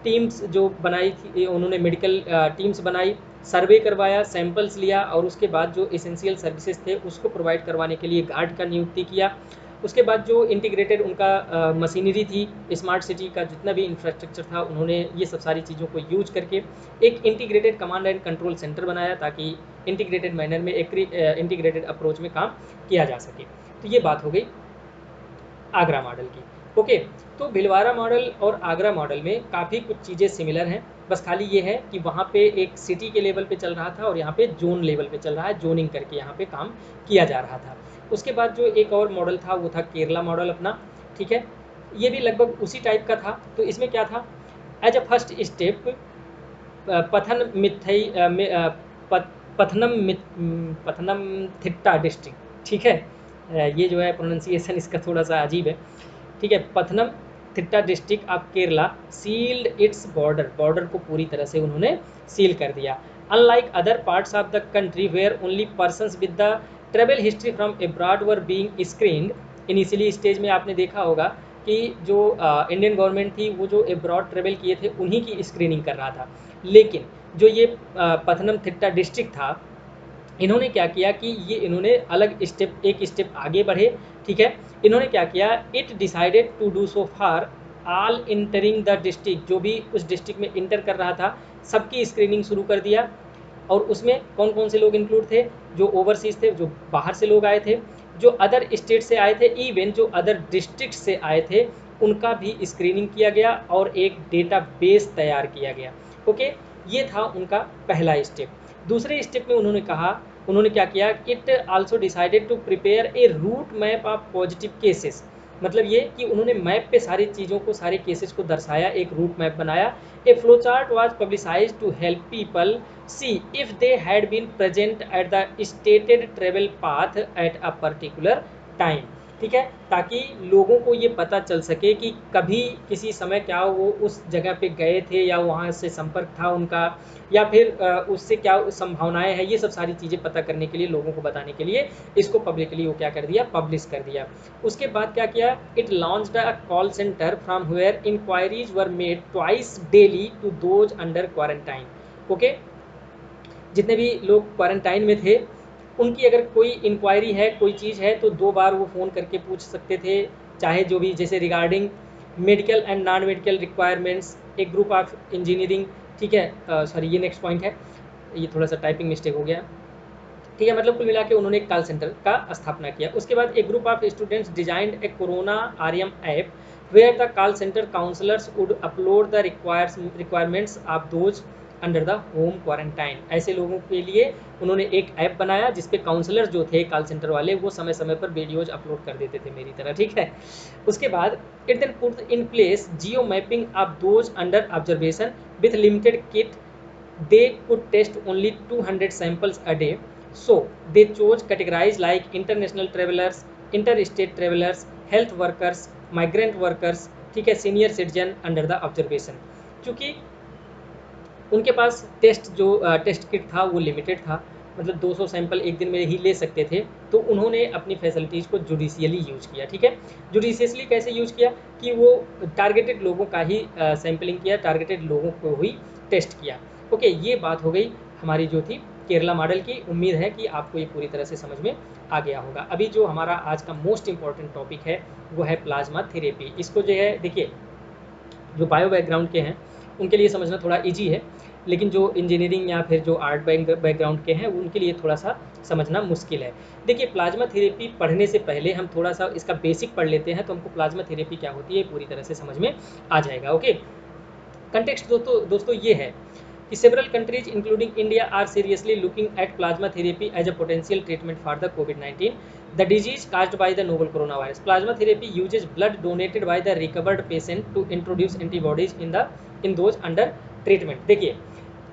टीम्स जो बनाई थी उन्होंने मेडिकल टीम्स बनाई, सर्वे करवाया, सैंपल्स लिया और उसके बाद जो एसेंशियल सर्विसेज थे उसको प्रोवाइड करवाने के लिए गार्ड का नियुक्ति किया। उसके बाद जो इंटीग्रेटेड उनका मशीनरी थी, स्मार्ट सिटी का जितना भी इंफ्रास्ट्रक्चर था, उन्होंने ये सब सारी चीज़ों को यूज करके एक integrated command and control centre बनाया ताकि इंटीग्रेटेड मैनर में एक इंटीग्रेटेड अप्रोच में काम किया जा सके। तो ये बात हो गई आगरा मॉडल की। ओके, तो भिलवाड़ा मॉडल और आगरा मॉडल में काफ़ी कुछ चीज़ें सिमिलर हैं, बस खाली ये है कि वहाँ पे एक सिटी के लेवल पे चल रहा था और यहाँ पे जोन लेवल पे चल रहा है, जोनिंग करके यहाँ पे काम किया जा रहा था। उसके बाद जो एक और मॉडल था वो था केरला मॉडल अपना, ठीक है, ये भी लगभग उसी टाइप का था। तो इसमें क्या था, एज अ फर्स्ट स्टेप पथन मिथई पथनम थिट्टा डिस्ट्रिक्ट, ठीक है, ये जो है प्रोनाउंसिएशन इसका थोड़ा सा अजीब है, ठीक है, Pathanamthitta district of Kerala sealed its border को पूरी तरह से उन्होंने सील कर दिया। Unlike other parts of the country where only persons with the travel history from abroad were being screened. Initially stage में आपने देखा होगा कि जो इंडियन गवर्नमेंट थी वो जो अब्रॉड ट्रेवल किए थे उन्हीं की स्क्रीनिंग कर रहा था, लेकिन जो ये पथनम थिट्टा डिस्ट्रिक्ट था इन्होंने क्या किया कि ये इन्होंने अलग स्टेप, एक स्टेप आगे बढ़े, ठीक है, इन्होंने क्या किया, it decided to do so far all entering the district, जो भी उस डिस्ट्रिक्ट में इंटर कर रहा था सबकी स्क्रीनिंग शुरू कर दिया। और उसमें कौन कौन से लोग इंक्लूड थे, जो ओवरसीज थे, जो बाहर से लोग आए थे, जो अदर स्टेट से आए थे, इवन जो अदर डिस्ट्रिक्ट से आए थे उनका भी स्क्रीनिंग किया गया और एक डेटा बेस तैयार किया गया। ओके, ये था उनका पहला स्टेप। दूसरे स्टेप में उन्होंने क्या किया, it also decided to prepare a route map of positive cases, मतलब ये कि उन्होंने मैप पे सारी चीज़ों को, सारे केसेस को दर्शाया, एक रूट मैप बनाया। A flow chart was publicised to help people see if they had been present at the stated travel path at a particular time, ठीक है, ताकि लोगों को ये पता चल सके कि कभी किसी समय क्या वो उस जगह पे गए थे या वहाँ से संपर्क था उनका, या फिर उससे क्या संभावनाएं हैं, ये सब सारी चीज़ें पता करने के लिए, लोगों को बताने के लिए इसको पब्लिकली वो क्या कर दिया, पब्लिश कर दिया। उसके बाद क्या किया, it launched a call centre from where inquiries were made twice daily to those under quarantine. Okay, जितने भी लोग क्वारंटाइन में थे उनकी अगर कोई इंक्वायरी है, कोई चीज़ है, तो 2 बार वो फ़ोन करके पूछ सकते थे, चाहे जो भी, जैसे regarding medical and non medical requirements, एक ग्रुप ऑफ इंजीनियरिंग, ठीक है, सॉरी ये नेक्स्ट पॉइंट है, ये थोड़ा सा टाइपिंग मिस्टेक हो गया, ठीक है, मतलब कुल मिला के उन्होंने एक कॉल सेंटर का स्थापना किया। उसके बाद एक group of students designed a corona RM app where the call centre counsellors would upload the requirements of those under the home quarantine. ऐसे लोगों के लिए उन्होंने एक ऐप बनाया जिसपे काउंसलर जो थे कॉल सेंटर वाले वो समय समय पर वीडियोज अपलोड कर देते थे मेरी तरह, ठीक है। उसके बाद it then put in place geo mapping of those under observation with limited kit, they could test only 200 samples a day, so they chose categories like international travelers, interstate travelers, health workers, migrant workers, ठीक है, senior citizen under the observation. चूँकि उनके पास test kit था वो limited था, मतलब 200 sample एक दिन में ही ले सकते थे, तो उन्होंने अपनी फैसिलिटीज़ को जुडिशियली यूज किया, ठीक है। जुडिशियसली कैसे यूज किया कि वो टारगेटेड लोगों का ही सैंपलिंग किया, टारगेटेड लोगों को ही टेस्ट किया। ओके, ये बात हो गई हमारी जो थी केरला मॉडल की। उम्मीद है कि आपको ये पूरी तरह से समझ में आ गया होगा। अभी जो हमारा आज का मोस्ट इम्पॉर्टेंट टॉपिक है वो है प्लाज्मा थेरेपी। इसको जो है देखिए, जो बायो बैकग्राउंड के हैं उनके लिए समझना थोड़ा ईजी है, लेकिन जो इंजीनियरिंग या फिर जो आर्ट बैकग्राउंड के हैं उनके लिए थोड़ा सा समझना मुश्किल है। देखिए, प्लाज्मा थेरेपी पढ़ने से पहले हम थोड़ा सा इसका बेसिक पढ़ लेते हैं, तो हमको प्लाज्मा थेरेपी क्या होती है पूरी तरह से समझ में आ जाएगा। ओके, कंटेक्स्ट दोस्तों ये है कि several countries including India are seriously looking at plasma therapy as a potential treatment for the COVID-19, the disease caused by the novel coronavirus. Plasma therapy uses blood donated by the recovered patient to introduce antibodies in those under treatment. देखिए,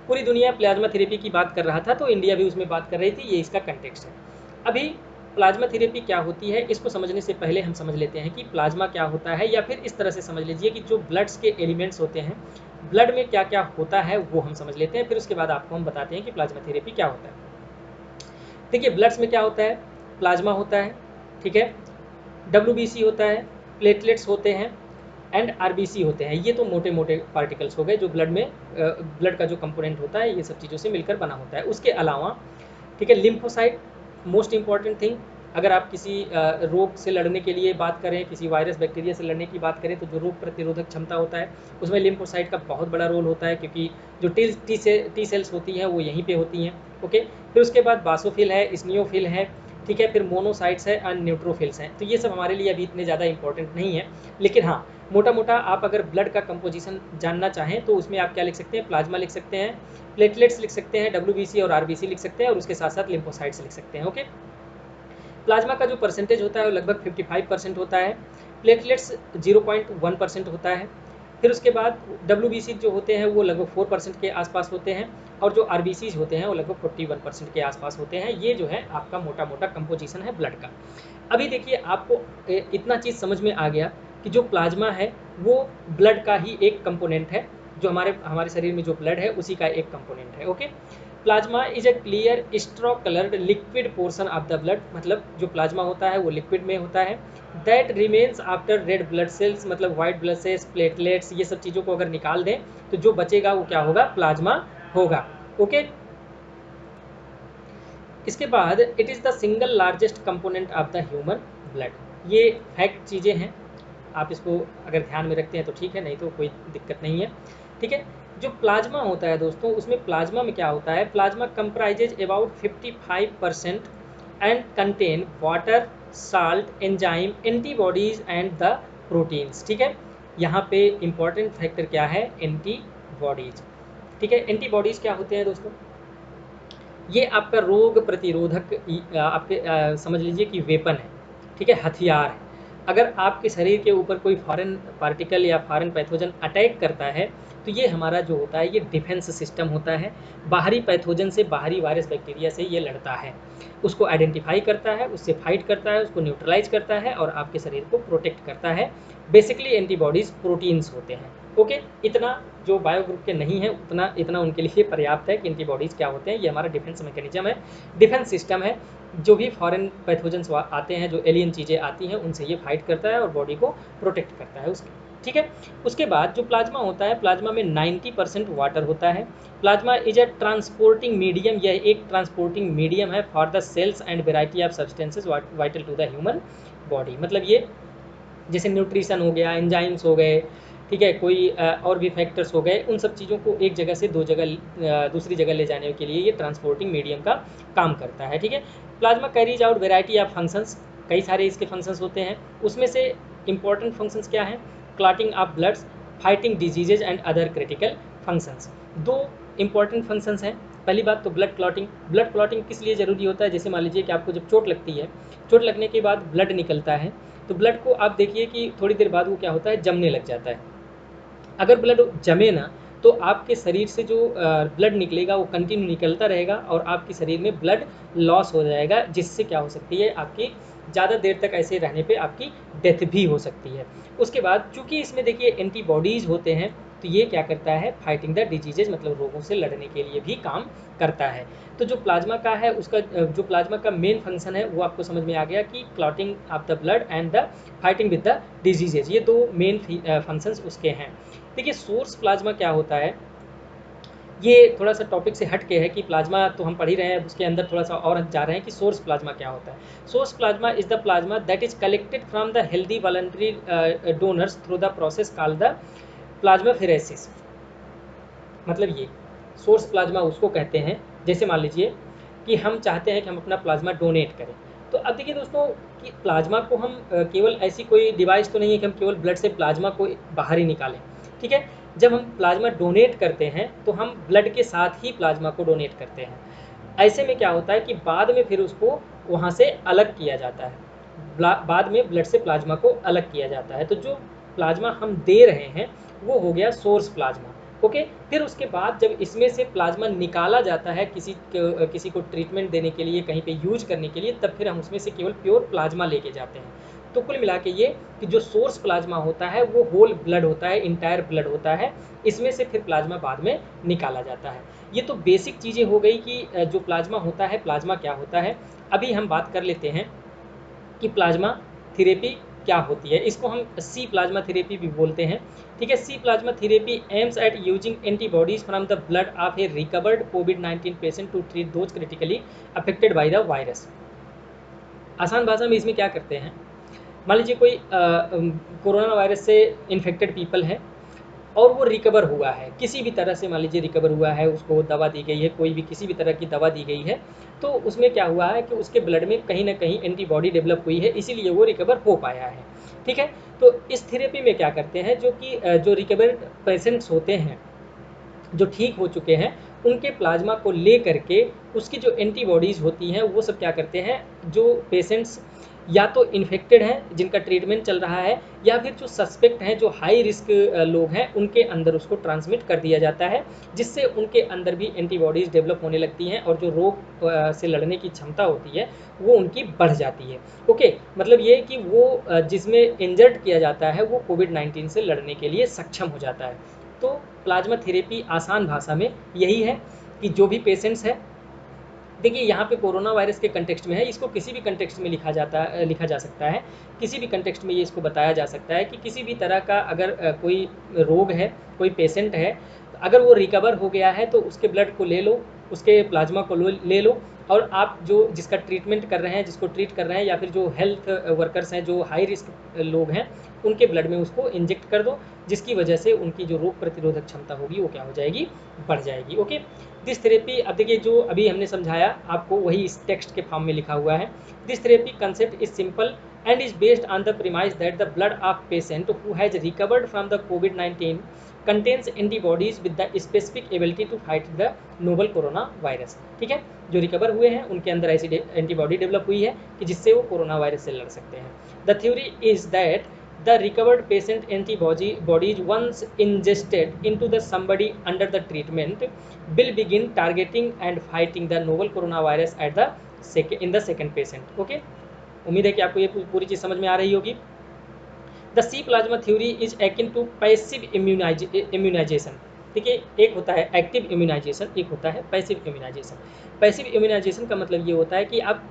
पूरी दुनिया plasma therapy की बात कर रहा था, तो India भी उसमें बात कर रही थी, ये इसका कंटेक्स्ट है। अभी प्लाज्मा थेरेपी क्या होती है, इसको समझने से पहले हम समझ लेते हैं कि प्लाज्मा क्या होता है, या फिर इस तरह से समझ लीजिए कि जो ब्लड्स के एलिमेंट्स होते हैं, ब्लड में क्या क्या होता है वो हम समझ लेते हैं, फिर उसके बाद आपको हम बताते हैं कि प्लाज्मा थेरेपी क्या होता है। देखिए, ब्लड्स में क्या होता है, प्लाज्मा होता है, ठीक है, WBC होता है, प्लेटलेट्स होते हैं एंड RBC होते हैं। ये तो मोटे मोटे पार्टिकल्स हो गए जो ब्लड में ब्लड का जो कंपोनेंट होता है ये सब चीज़ों से मिलकर बना होता है। उसके अलावा, ठीक है, लिम्फोसाइट, मोस्ट इंपॉर्टेंट थिंग। अगर आप किसी रोग से लड़ने के लिए बात करें, किसी वायरस बैक्टीरिया से लड़ने की बात करें, तो जो रोग प्रतिरोधक क्षमता होता है उसमें लिम्फोसाइट का बहुत बड़ा रोल होता है, क्योंकि जो टी सेल्स होती हैं वो यहीं पे होती हैं। ओके, फिर उसके बाद बासोफिल है, स्नियोफिल है, ठीक है, फिर मोनोसाइट्स है एंड न्यूट्रोफिल्स हैं। तो ये सब हमारे लिए अभी इतने ज़्यादा इंपॉर्टेंट नहीं है, लेकिन हाँ, मोटा मोटा आप अगर ब्लड का कंपोजिशन जानना चाहें तो उसमें आप क्या लिख सकते हैं, प्लाज्मा लिख सकते हैं, प्लेटलेट्स लिख सकते हैं, WBC और RBC लिख सकते हैं, और उसके साथ साथ लिम्फोसाइट्स लिख सकते हैं। ओके, प्लाज्मा का जो परसेंटेज होता है वो लगभग 55% होता है, प्लेटलेट्स 0.1% होता है, फिर उसके बाद WBC जो होते हैं वो लगभग 4% के आसपास होते हैं, और जो RBCs होते हैं वो लगभग 41% के आसपास होते हैं। ये जो है आपका मोटा मोटा कंपोजिशन है ब्लड का। अभी देखिए, आपको इतना चीज़ समझ में आ गया कि जो प्लाज्मा है वो ब्लड का ही एक कंपोनेंट है, जो हमारे शरीर में जो ब्लड है उसी का एक कंपोनेंट है। Okay, plasma is a clear straw coloured liquid portion of the blood, मतलब जो प्लाज्मा होता है वो लिक्विड में होता है, that remains after red blood cells, मतलब वाइट ब्लड सेल्स, प्लेटलेट्स, ये सब चीज़ों को अगर निकाल दें तो जो बचेगा वो क्या होगा, प्लाज्मा होगा। ओके, इसके बाद it is the single largest component of the human blood. ये फैक्ट चीज़ें हैं, आप इसको अगर ध्यान में रखते हैं तो ठीक है, नहीं तो कोई दिक्कत नहीं है। ठीक है, जो प्लाज्मा होता है दोस्तों, उसमें प्लाज्मा में क्या होता है, plasma comprises about 55% and contain water, salt, enzyme, antibodies and the proteins. ठीक है, यहाँ पे इंपॉर्टेंट फैक्टर क्या है, एंटीबॉडीज। ठीक है, एंटीबॉडीज क्या होते हैं दोस्तों, ये आपका रोग प्रतिरोधक आपके समझ लीजिए कि वेपन है, ठीक है, हथियार है। अगर आपके शरीर के ऊपर कोई फॉरेन पार्टिकल या फॉरेन पैथोजन अटैक करता है तो ये हमारा जो होता है ये डिफेंस सिस्टम होता है, बाहरी पैथोजन से, बाहरी वायरस बैक्टीरिया से ये लड़ता है, उसको आइडेंटिफाई करता है, उससे फाइट करता है, उसको न्यूट्रलाइज करता है और आपके शरीर को प्रोटेक्ट करता है। बेसिकली एंटीबॉडीज प्रोटीन्स होते हैं। ओके, इतना जो बायो ग्रुप के नहीं है इतना उनके लिए पर्याप्त है कि एंटीबॉडीज़ क्या होते हैं, ये हमारा डिफेंस मैकेनिज्म है, डिफेंस सिस्टम है। जो भी फॉरेन पैथोजेंस आते हैं, जो एलियन चीज़ें आती हैं, उनसे ये फाइट करता है और बॉडी को प्रोटेक्ट करता है उसके। ठीक है, उसके बाद जो प्लाज्मा होता है, प्लाज्मा में 90% वाटर होता है। Plasma is a transporting medium, यह एक ट्रांसपोर्टिंग मीडियम है for the cells and variety of substances vital to the human body. मतलब ये जैसे न्यूट्रिशन हो गया, एंजाइम्स हो गए, ठीक है, कोई और भी फैक्टर्स हो गए, उन सब चीज़ों को एक जगह से दूसरी जगह ले जाने के लिए ये ट्रांसपोर्टिंग मीडियम का काम करता है। ठीक है, plasma carries out variety of functions, कई सारे इसके फंक्शंस होते हैं, उसमें से इंपॉर्टेंट फंक्शंस क्या हैं, clotting of bloods, fighting diseases and other critical functions. दो इंपॉर्टेंट फंक्शंस हैं। पहली बात तो ब्लड क्लॉटिंग। ब्लड क्लॉटिंग किस लिए ज़रूरी होता है, जैसे मान लीजिए कि आपको जब चोट लगती है, चोट लगने के बाद ब्लड निकलता है, तो ब्लड को आप देखिए कि थोड़ी देर बाद वो क्या होता है, जमने लग जाता है। अगर ब्लड जमे ना तो आपके शरीर से जो ब्लड निकलेगा वो कंटिन्यू निकलता रहेगा और आपके शरीर में ब्लड लॉस हो जाएगा, जिससे क्या हो सकती है, आपकी ज़्यादा देर तक ऐसे रहने पे आपकी डेथ भी हो सकती है। उसके बाद चूंकि इसमें देखिए एंटीबॉडीज़ होते हैं, तो ये क्या करता है, फाइटिंग द डिजीजेज, मतलब रोगों से लड़ने के लिए भी काम करता है। तो जो प्लाज्मा का है, उसका जो प्लाज्मा का मेन फंक्शन है वो आपको समझ में आ गया कि clotting of the blood and the fighting with the diseases, ये दो मेन फंक्शंस उसके हैं। देखिए, सोर्स प्लाज्मा क्या होता है, ये थोड़ा सा टॉपिक से हट के है कि प्लाज्मा तो हम पढ़ ही रहे हैं, उसके अंदर थोड़ा सा और जा रहे हैं कि सोर्स प्लाज्मा क्या होता है। Source plasma is the plasma that is collected from the healthy voluntary donors through the process called the plasmapheresis. मतलब ये सोर्स प्लाज्मा उसको कहते हैं। जैसे मान लीजिए कि हम चाहते हैं कि हम अपना प्लाज्मा डोनेट करें, तो अब देखिए दोस्तों कि प्लाज्मा को हम केवल ऐसी कोई डिवाइस तो नहीं है कि हम केवल ब्लड से प्लाज्मा को बाहर ही निकालें, ठीक है। जब हम प्लाज्मा डोनेट करते हैं तो हम ब्लड के साथ ही प्लाज्मा को डोनेट करते हैं। ऐसे में क्या होता है कि बाद में फिर उसको वहाँ से अलग किया जाता है, बाद में ब्लड से प्लाज्मा को अलग किया जाता है। तो जो प्लाज्मा हम दे रहे हैं वो हो गया सोर्स प्लाज्मा, ओके। फिर उसके बाद जब इसमें से प्लाज्मा निकाला जाता है किसी को ट्रीटमेंट देने के लिए, कहीं पे यूज करने के लिए, तब फिर हम उसमें से केवल प्योर प्लाज्मा लेके जाते हैं। तो कुल मिला के ये कि जो सोर्स प्लाज्मा होता है वो होल ब्लड होता है, इंटायर ब्लड होता है, इसमें से फिर प्लाज्मा बाद में निकाला जाता है। ये तो बेसिक चीज़ें हो गई कि जो प्लाज्मा होता है, प्लाज्मा क्या होता है। अभी हम बात कर लेते हैं कि प्लाज्मा थेरेपी क्या होती है। इसको हम सी प्लाज्मा थेरेपी भी बोलते हैं, ठीक है। See plasma therapy aims at using antibodies from the blood of a recovered कोविड-19 patient to treat those critically affected by the virus. आसान भाषा में इसमें क्या करते हैं, मान लीजिए कोई कोरोना वायरस से इन्फेक्टेड पीपल है और वो रिकवर हुआ है किसी भी तरह से, मान लीजिए रिकवर हुआ है, उसको दवा दी गई है, कोई भी किसी भी तरह की दवा दी गई है, तो उसमें क्या हुआ है कि उसके ब्लड में कहीं ना कहीं एंटीबॉडी डेवलप हुई है, इसीलिए वो रिकवर हो पाया है, ठीक है। तो इस थेरेपी में क्या करते हैं, जो रिकवर्ड पेशेंट्स होते हैं, जो ठीक हो चुके हैं, उनके प्लाज्मा को ले करके उसकी जो एंटीबॉडीज़ होती हैं वो सब क्या करते हैं, जो पेशेंट्स या तो इन्फेक्टेड हैं जिनका ट्रीटमेंट चल रहा है, या फिर जो सस्पेक्ट हैं, जो हाई रिस्क लोग हैं, उनके अंदर उसको ट्रांसमिट कर दिया जाता है, जिससे उनके अंदर भी एंटीबॉडीज़ डेवलप होने लगती हैं और जो रोग से लड़ने की क्षमता होती है वो उनकी बढ़ जाती है, ओके। मतलब ये कि वो जिसमें इंजर्ड किया जाता है वो कोविड-19 से लड़ने के लिए सक्षम हो जाता है। तो प्लाज्मा थेरेपी आसान भाषा में यही है कि जो भी पेशेंट्स है, देखिए यहाँ पे कोरोना वायरस के कंटेक्स्ट में है, इसको किसी भी कंटेक्स्ट में लिखा जा सकता है, किसी भी कंटेक्स्ट में ये इसको बताया जा सकता है कि किसी भी तरह का अगर कोई रोग है, कोई पेशेंट है, तो अगर वो रिकवर हो गया है तो उसके ब्लड को ले लो, उसके प्लाज्मा को ले लो, और आप जो जिसका ट्रीटमेंट कर रहे हैं, जिसको ट्रीट कर रहे हैं, या फिर जो हेल्थ वर्कर्स हैं, जो हाई रिस्क लोग हैं, उनके ब्लड में उसको इंजेक्ट कर दो, जिसकी वजह से उनकी जो रोग प्रतिरोधक क्षमता होगी वो क्या हो जाएगी, बढ़ जाएगी, ओके। दिस थेरेपी, अब देखिए जो अभी हमने समझाया आपको वही इस टेक्स्ट के फॉर्म में लिखा हुआ है। This therapy concept is simple and is based on the premise that the blood of patient who has recovered from the COVID-19 contains antibodies with the specific ability to fight the novel corona virus, ठीक है। जो recover हुए हैं उनके अंदर ऐसी antibody develop हुई है कि जिससे वो कोरोना वायरस से लड़ सकते हैं। The theory is that the recovered patient antibodies once ingested into the somebody under the treatment will begin targeting and fighting the novel coronavirus at the in the second patient, okay। उम्मीद है कि आपको ये पूरी चीज़ समझ में आ रही होगी। The C plasma theory is akin to passive immunisation, देखिए एक होता है एक्टिव इम्यूनाइजेशन, एक होता है पैसिव इम्यूनाइजेशन। पैसिव इम्यूनाइजेशन का मतलब ये होता है कि आप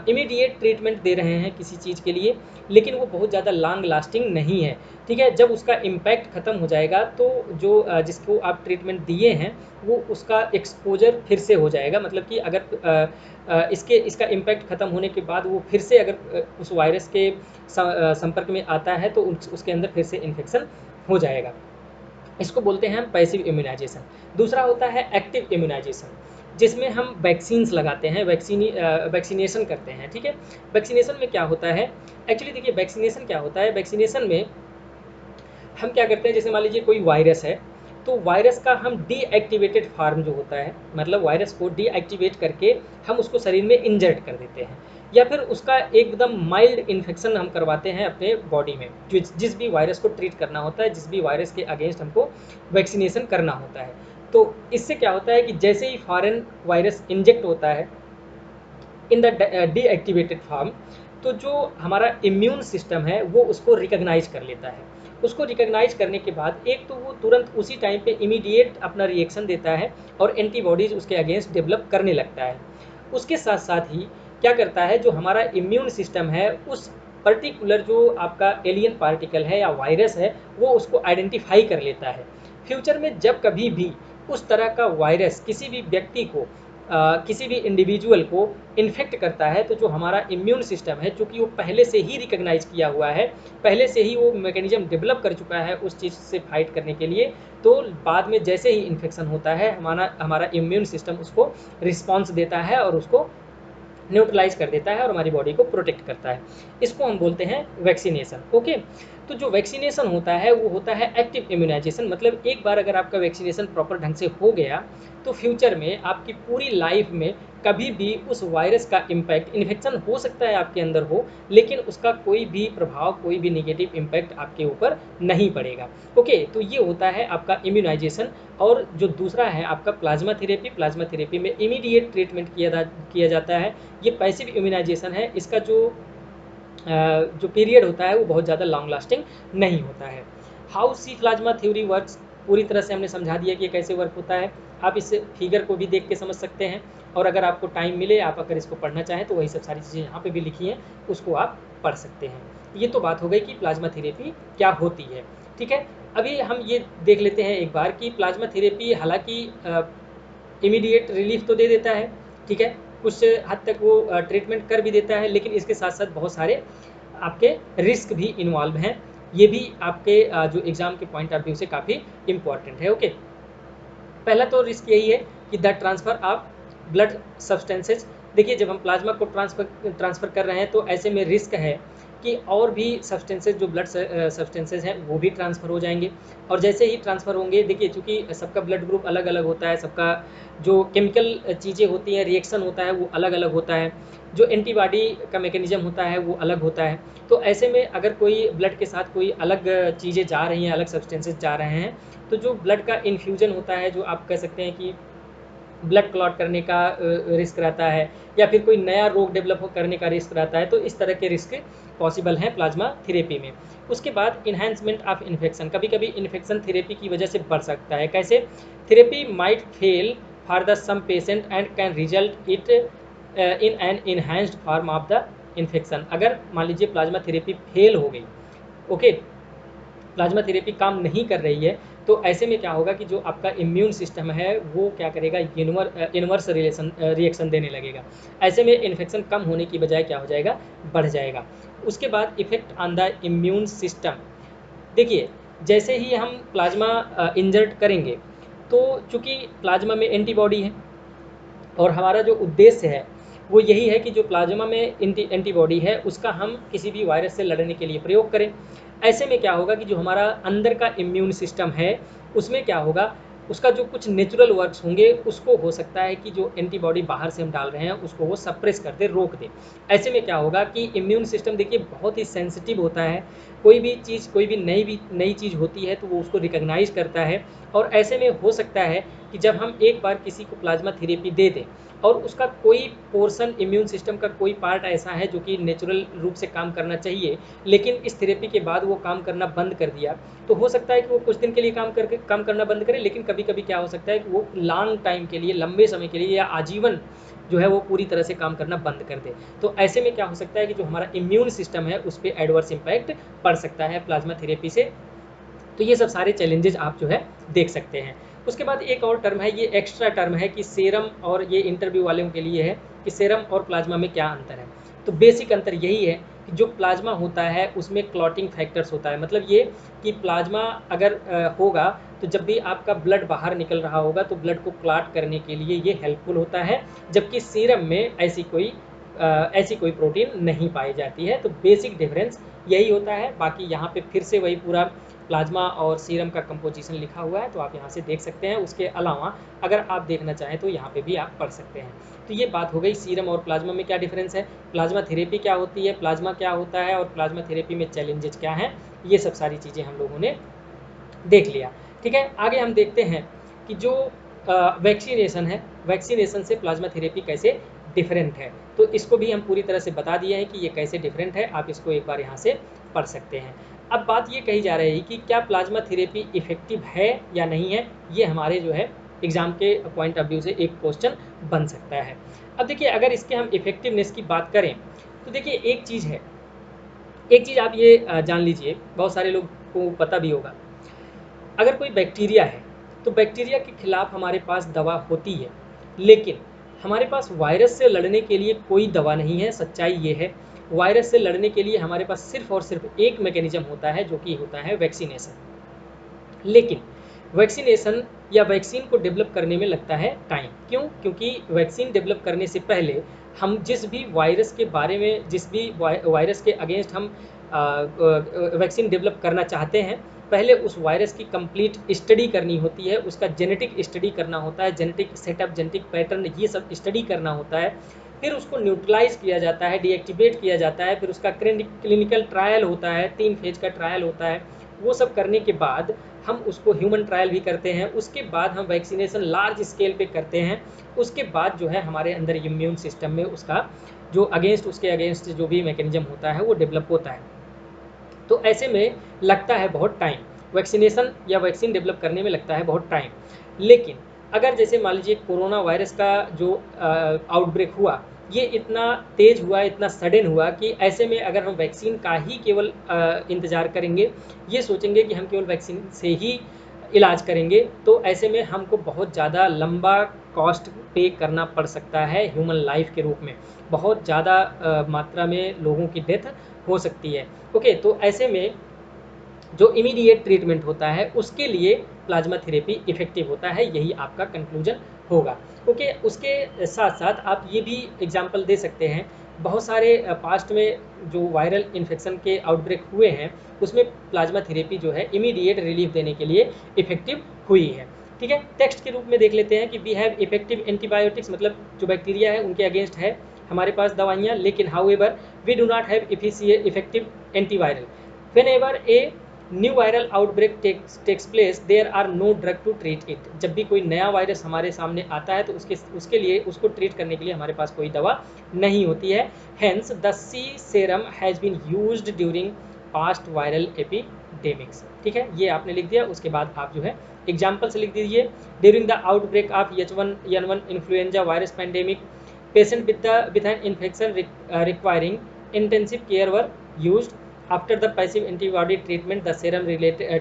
इमीडिएट ट्रीटमेंट दे रहे हैं किसी चीज़ के लिए, लेकिन वो बहुत ज़्यादा लॉन्ग लास्टिंग नहीं है, ठीक है। जब उसका इम्पैक्ट ख़त्म हो जाएगा तो जो जिसको आप ट्रीटमेंट दिए हैं वो उसका एक्सपोजर फिर से हो जाएगा, मतलब कि अगर इसका इम्पैक्ट ख़त्म होने के बाद वो फिर से अगर उस वायरस के संपर्क में आता है तो उसके अंदर फिर से इन्फेक्शन हो जाएगा। इसको बोलते हैं हम पैसिव इम्यूनाइजेशन। दूसरा होता है एक्टिव इम्यूनाइजेशन, जिसमें हम वैक्सीन्स लगाते हैं, वैक्सीनेशन करते हैं, ठीक है। वैक्सीनेशन में क्या होता है, एक्चुअली देखिए वैक्सीनेशन क्या होता है, वैक्सीनेशन में हम क्या करते हैं, जैसे मान लीजिए कोई वायरस है, तो वायरस का हम डीएक्टिवेटेड फार्म जो होता है, मतलब वायरस को डीएक्टिवेट करके हम उसको शरीर में इंजर्ट कर देते हैं, या फिर उसका एकदम माइल्ड इन्फेक्शन हम करवाते हैं अपने बॉडी में, जिस भी वायरस को ट्रीट करना होता है, जिस भी वायरस के अगेंस्ट हमको वैक्सीनेशन करना होता है। तो इससे क्या होता है कि जैसे ही फॉरेन वायरस इंजेक्ट होता है इन द डीएक्टिवेटेड फॉर्म, तो जो हमारा इम्यून सिस्टम है वो उसको रिकग्नाइज कर लेता है। उसको रिकग्नाइज करने के बाद एक तो वो तुरंत उसी टाइम पे इमीडिएट अपना रिएक्शन देता है और एंटीबॉडीज उसके अगेंस्ट डेवलप करने लगता है। उसके साथ साथ ही क्या करता है, जो हमारा इम्यून सिस्टम है उस पर्टिकुलर जो आपका एलियन पार्टिकल है या वायरस है वो उसको आइडेंटिफाई कर लेता है। फ्यूचर में जब कभी भी उस तरह का वायरस किसी भी व्यक्ति को किसी भी इंडिविजुअल को इन्फेक्ट करता है, तो जो हमारा इम्यून सिस्टम है, चूँकि वो पहले से ही रिकॉग्नाइज़ किया हुआ है, पहले से ही वो मैकेनिज़्म डेवलप कर चुका है उस चीज़ से फाइट करने के लिए, तो बाद में जैसे ही इन्फेक्शन होता है, हमारा इम्यून सिस्टम उसको रिस्पॉन्स देता है और उसको न्यूट्रलाइज कर देता है और हमारी बॉडी को प्रोटेक्ट करता है। इसको हम बोलते हैं वैक्सीनेशन। ओके, तो जो वैक्सीनेशन होता है वो होता है एक्टिव इम्यूनाइजेशन। मतलब एक बार अगर आपका वैक्सीनेशन प्रॉपर ढंग से हो गया तो फ्यूचर में आपकी पूरी लाइफ में कभी भी उस वायरस का इम्पैक्ट, इन्फेक्शन हो सकता है आपके अंदर हो, लेकिन उसका कोई भी प्रभाव, कोई भी निगेटिव इम्पैक्ट आपके ऊपर नहीं पड़ेगा। ओके, तो ये होता है आपका इम्यूनाइजेशन। और जो दूसरा है आपका प्लाज्मा थेरेपी। प्लाज्मा थेरेपी में इमीडिएट ट्रीटमेंट किया जाता है। ये पैसिव इम्यूनाइजेशन है। इसका जो पीरियड होता है वो बहुत ज़्यादा लॉन्ग लास्टिंग नहीं होता है। How C plasma theory works, पूरी तरह से हमने समझा दिया कि ये कैसे वर्क होता है। आप इस फिगर को भी देख के समझ सकते हैं, और अगर आपको टाइम मिले, आप अगर इसको पढ़ना चाहें तो वही सब सारी चीज़ें यहाँ पे भी लिखी हैं, उसको आप पढ़ सकते हैं। ये तो बात हो गई कि प्लाज्मा थेरेपी क्या होती है। ठीक है, अभी हम ये देख लेते हैं एक बार कि प्लाज्मा थेरेपी हालांकि इमीडिएट रिलीफ तो दे देता है, ठीक है, कुछ हद तक वो ट्रीटमेंट कर भी देता है, लेकिन इसके साथ साथ बहुत सारे आपके रिस्क भी इन्वॉल्व हैं। ये भी आपके जो एग्ज़ाम के पॉइंट ऑफ व्यू से काफ़ी इम्पॉर्टेंट है। ओके, पहला तो रिस्क यही है कि the transfer of blood substances. देखिए, जब हम प्लाज्मा को ट्रांसफ़र कर रहे हैं तो ऐसे में रिस्क है कि और भी सब्सटेंसेज, जो ब्लड सब्सटेंसेज हैं, वो भी ट्रांसफ़र हो जाएंगे। और जैसे ही ट्रांसफ़र होंगे, देखिए चूँकि सबका ब्लड ग्रुप अलग अलग होता है, सबका जो केमिकल चीज़ें होती हैं, रिएक्शन होता है, वो अलग अलग होता है, जो एंटीबॉडी का मैकेनिज़्म होता है वो अलग होता है। तो ऐसे में अगर कोई ब्लड के साथ कोई अलग चीज़ें जा रही हैं, अलग सब्सटेंसेज जा रहे हैं, तो जो ब्लड का इन्फ्यूजन होता है, जो आप कह सकते हैं कि ब्लड क्लॉट करने का रिस्क रहता है, या फिर कोई नया रोग डेवलप करने का रिस्क रहता है, तो इस तरह के रिस्क पॉसिबल हैं प्लाज्मा थेरेपी में। उसके बाद इन्हेंसमेंट ऑफ इन्फेक्शन, कभी कभी इन्फेक्शन थेरेपी की वजह से बढ़ सकता है। कैसे? Therapy might fail for the some patient and can result it in an enhanced form of the infection. अगर मान लीजिए प्लाज्मा थेरेपी फेल हो गई, ओके, प्लाज्मा थेरेपी काम नहीं कर रही है, तो ऐसे में क्या होगा कि जो आपका इम्यून सिस्टम है वो क्या करेगा, इन्वर्स रिएक्शन देने लगेगा। ऐसे में इन्फेक्शन कम होने की बजाय क्या हो जाएगा, बढ़ जाएगा। उसके बाद effect on the immune system. देखिए, जैसे ही हम प्लाज्मा इंजर्ट करेंगे, तो चूँकि प्लाज्मा में एंटीबॉडी है, और हमारा जो उद्देश्य है वो यही है कि जो प्लाज्मा में एंटीबॉडी है उसका हम किसी भी वायरस से लड़ने के लिए प्रयोग करें। ऐसे में क्या होगा कि जो हमारा अंदर का इम्यून सिस्टम है उसमें क्या होगा, उसका जो कुछ नेचुरल वर्क्स होंगे उसको हो सकता है कि जो एंटीबॉडी बाहर से हम डाल रहे हैं उसको वो सप्रेस कर दे, रोक दे। ऐसे में क्या होगा कि इम्यून सिस्टम, देखिए, बहुत ही सेंसिटिव होता है। कोई भी चीज़, कोई भी नई चीज़ होती है तो वो उसको रिकॉग्नाइज करता है। और ऐसे में हो सकता है कि जब हम एक बार किसी को प्लाज्मा थेरेपी दे दें और उसका कोई पोर्शन, इम्यून सिस्टम का कोई पार्ट ऐसा है जो कि नेचुरल रूप से काम करना चाहिए, लेकिन इस थेरेपी के बाद वो काम करना बंद कर दिया, तो हो सकता है कि वो कुछ दिन के लिए काम करना बंद करे, लेकिन कभी कभी क्या हो सकता है कि वो लॉन्ग टाइम के लिए, लंबे समय के लिए, या आजीवन जो है वो पूरी तरह से काम करना बंद कर दे। तो ऐसे में क्या हो सकता है कि जो हमारा इम्यून सिस्टम है उस पर एडवर्स इम्पैक्ट पड़ सकता है प्लाज्मा थेरेपी से। तो ये सब सारे चैलेंजेस आप जो है देख सकते हैं। उसके बाद एक और टर्म है, ये एक्स्ट्रा टर्म है कि सेरम, और ये इंटरव्यू वालों के लिए है कि सेरम और प्लाज्मा में क्या अंतर है। तो बेसिक अंतर यही है कि जो प्लाज्मा होता है उसमें क्लॉटिंग फैक्टर्स होता है। मतलब ये कि प्लाज्मा अगर होगा तो जब भी आपका ब्लड बाहर निकल रहा होगा तो ब्लड को क्लॉट करने के लिए ये हेल्पफुल होता है, जबकि सीरम में ऐसी कोई प्रोटीन नहीं पाई जाती है। तो बेसिक डिफरेंस यही होता है। बाकी यहाँ पे फिर से वही पूरा प्लाज्मा और सीरम का कंपोजिशन लिखा हुआ है, तो आप यहाँ से देख सकते हैं। उसके अलावा अगर आप देखना चाहें तो यहाँ पे भी आप पढ़ सकते हैं। तो ये बात हो गई सीरम और प्लाज्मा में क्या डिफरेंस है, प्लाज्मा थेरेपी क्या होती है, प्लाज्मा क्या होता है, और प्लाज्मा थेरेपी में चैलेंजेस क्या हैं। ये सब सारी चीज़ें हम लोगों ने देख लिया। ठीक है, आगे हम देखते हैं कि जो वैक्सीनेशन है, वैक्सीनेशन से प्लाज्मा थेरेपी कैसे डिफरेंट है। तो इसको भी हम पूरी तरह से बता दिए हैं कि ये कैसे डिफरेंट है। आप इसको एक बार यहाँ से पढ़ सकते हैं। अब बात ये कही जा रही है कि क्या प्लाज्मा थेरेपी इफेक्टिव है या नहीं है, ये हमारे जो है एग्जाम के पॉइंट ऑफ व्यू से एक क्वेश्चन बन सकता है। अब देखिए, अगर इसके हम इफेक्टिवनेस की बात करें तो देखिए एक चीज़ है, एक चीज़ आप ये जान लीजिए, बहुत सारे लोग को पता भी होगा, अगर कोई बैक्टीरिया है तो बैक्टीरिया के खिलाफ हमारे पास दवा होती है, लेकिन हमारे पास वायरस से लड़ने के लिए कोई दवा नहीं है, सच्चाई ये है। वायरस से लड़ने के लिए हमारे पास सिर्फ और सिर्फ एक मैकेनिज्म होता है, जो कि होता है वैक्सीनेशन। लेकिन वैक्सीनेशन या वैक्सीन को डेवलप करने में लगता है टाइम। क्यों? क्योंकि वैक्सीन डेवलप करने से पहले हम जिस भी वायरस के बारे में, जिस भी वायरस के अगेंस्ट हम वैक्सीन डेवलप करना चाहते हैं, पहले उस वायरस की कंप्लीट स्टडी करनी होती है, उसका जेनेटिक स्टडी करना होता है, जेनेटिक सेटअप, जेनेटिक पैटर्न, ये सब स्टडी करना होता है। फिर उसको न्यूट्रलाइज किया जाता है, डीएक्टिवेट किया जाता है, फिर उसका क्लिनिकल ट्रायल होता है, 3 फेज का ट्रायल होता है। वो सब करने के बाद हम उसको ह्यूमन ट्रायल भी करते हैं, उसके बाद हम वैक्सीनेशन लार्ज स्केल पे करते हैं। उसके बाद जो है हमारे अंदर इम्यून सिस्टम में उसका जो अगेंस्ट, उसके अगेंस्ट जो भी मैकेनिज्म होता है वो डेवलप होता है। तो ऐसे में लगता है बहुत टाइम, वैक्सीनेशन या वैक्सीन डेवलप करने में लगता है बहुत टाइम। लेकिन अगर जैसे मान लीजिए कोरोना वायरस का जो आउटब्रेक हुआ, ये इतना तेज हुआ, इतना सडन हुआ कि ऐसे में अगर हम वैक्सीन का ही केवल इंतज़ार करेंगे, ये सोचेंगे कि हम केवल वैक्सीन से ही इलाज करेंगे, तो ऐसे में हमको बहुत ज़्यादा लंबा कॉस्ट पे करना पड़ सकता है ह्यूमन लाइफ के रूप में। बहुत ज़्यादा मात्रा में लोगों की डेथ हो सकती है। ओके, तो ऐसे में जो इमीडिएट ट्रीटमेंट होता है उसके लिए प्लाज्मा थेरेपी इफेक्टिव होता है, यही आपका कंक्लूजन होगा। ओके, उसके साथ साथ आप ये भी एग्जांपल दे सकते हैं, बहुत सारे पास्ट में जो वायरल इन्फेक्शन के आउटब्रेक हुए हैं, उसमें प्लाज्मा थेरेपी जो है इमीडिएट रिलीफ देने के लिए इफेक्टिव हुई है। ठीक है, टेक्स्ट के रूप में देख लेते हैं कि वी हैव इफेक्टिव एंटीबायोटिक्स, मतलब जो बैक्टीरिया है उनके अगेंस्ट है हमारे पास दवाइयाँ, लेकिन however we do not have effective antiviral. Whenever a new viral outbreak takes place, there are no drug to treat it. जब भी कोई नया वायरस हमारे सामने आता है तो उसके लिए, उसको ट्रीट करने के लिए हमारे पास कोई दवा नहीं होती है। Hence the C serum has been used during past viral epidemics. ठीक है, ये आपने लिख दिया। उसके बाद आप जो है एग्जाम्पल से लिख दीजिए, during the outbreak of H1N1 influenza virus pandemic, patient with an infection requiring intensive care were used. After the passive antibody treatment, the serum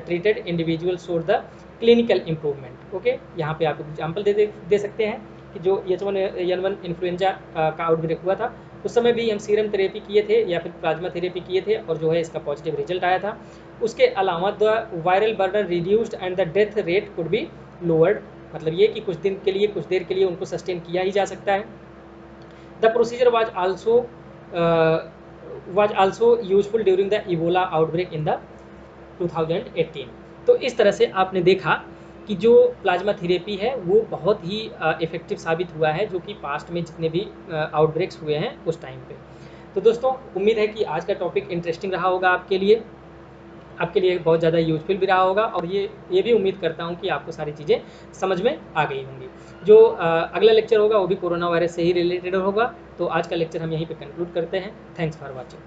treated individual showed the clinical improvement. Okay, यहाँ पे आप example दे सकते हैं कि जो H1N1 influenza का outbreak हुआ था, उस समय भी हम सीरम थेरेपी किए थे या फिर प्लाज्मा थेरेपी किए थे, और जो है इसका पॉजिटिव रिजल्ट आया था। उसके अलावा the viral burden reduced and the death rate could be lowered, मतलब ये कि कुछ दिन के लिए, कुछ देर के लिए उनको सस्टेन किया ही जा सकता है। The procedure was also useful during the Ebola outbreak in the 2018। तो इस तरह से आपने देखा कि जो प्लाज्मा थेरेपी है वो बहुत ही इफ़ेक्टिव साबित हुआ है, जो कि पास्ट में जितने भी आउटब्रेक्स हुए हैं उस टाइम पे। तो दोस्तों, उम्मीद है कि आज का टॉपिक इंटरेस्टिंग रहा होगा आपके लिए बहुत ज़्यादा यूजफुल भी रहा होगा, और ये भी उम्मीद करता हूँ कि आपको सारी चीज़ें समझ में आ गई होंगी। जो अगला लेक्चर होगा वो भी कोरोना वायरस से ही रिलेटेड होगा। तो आज का लेक्चर हम यहीं पे कंक्लूड करते हैं। Thanks for watching.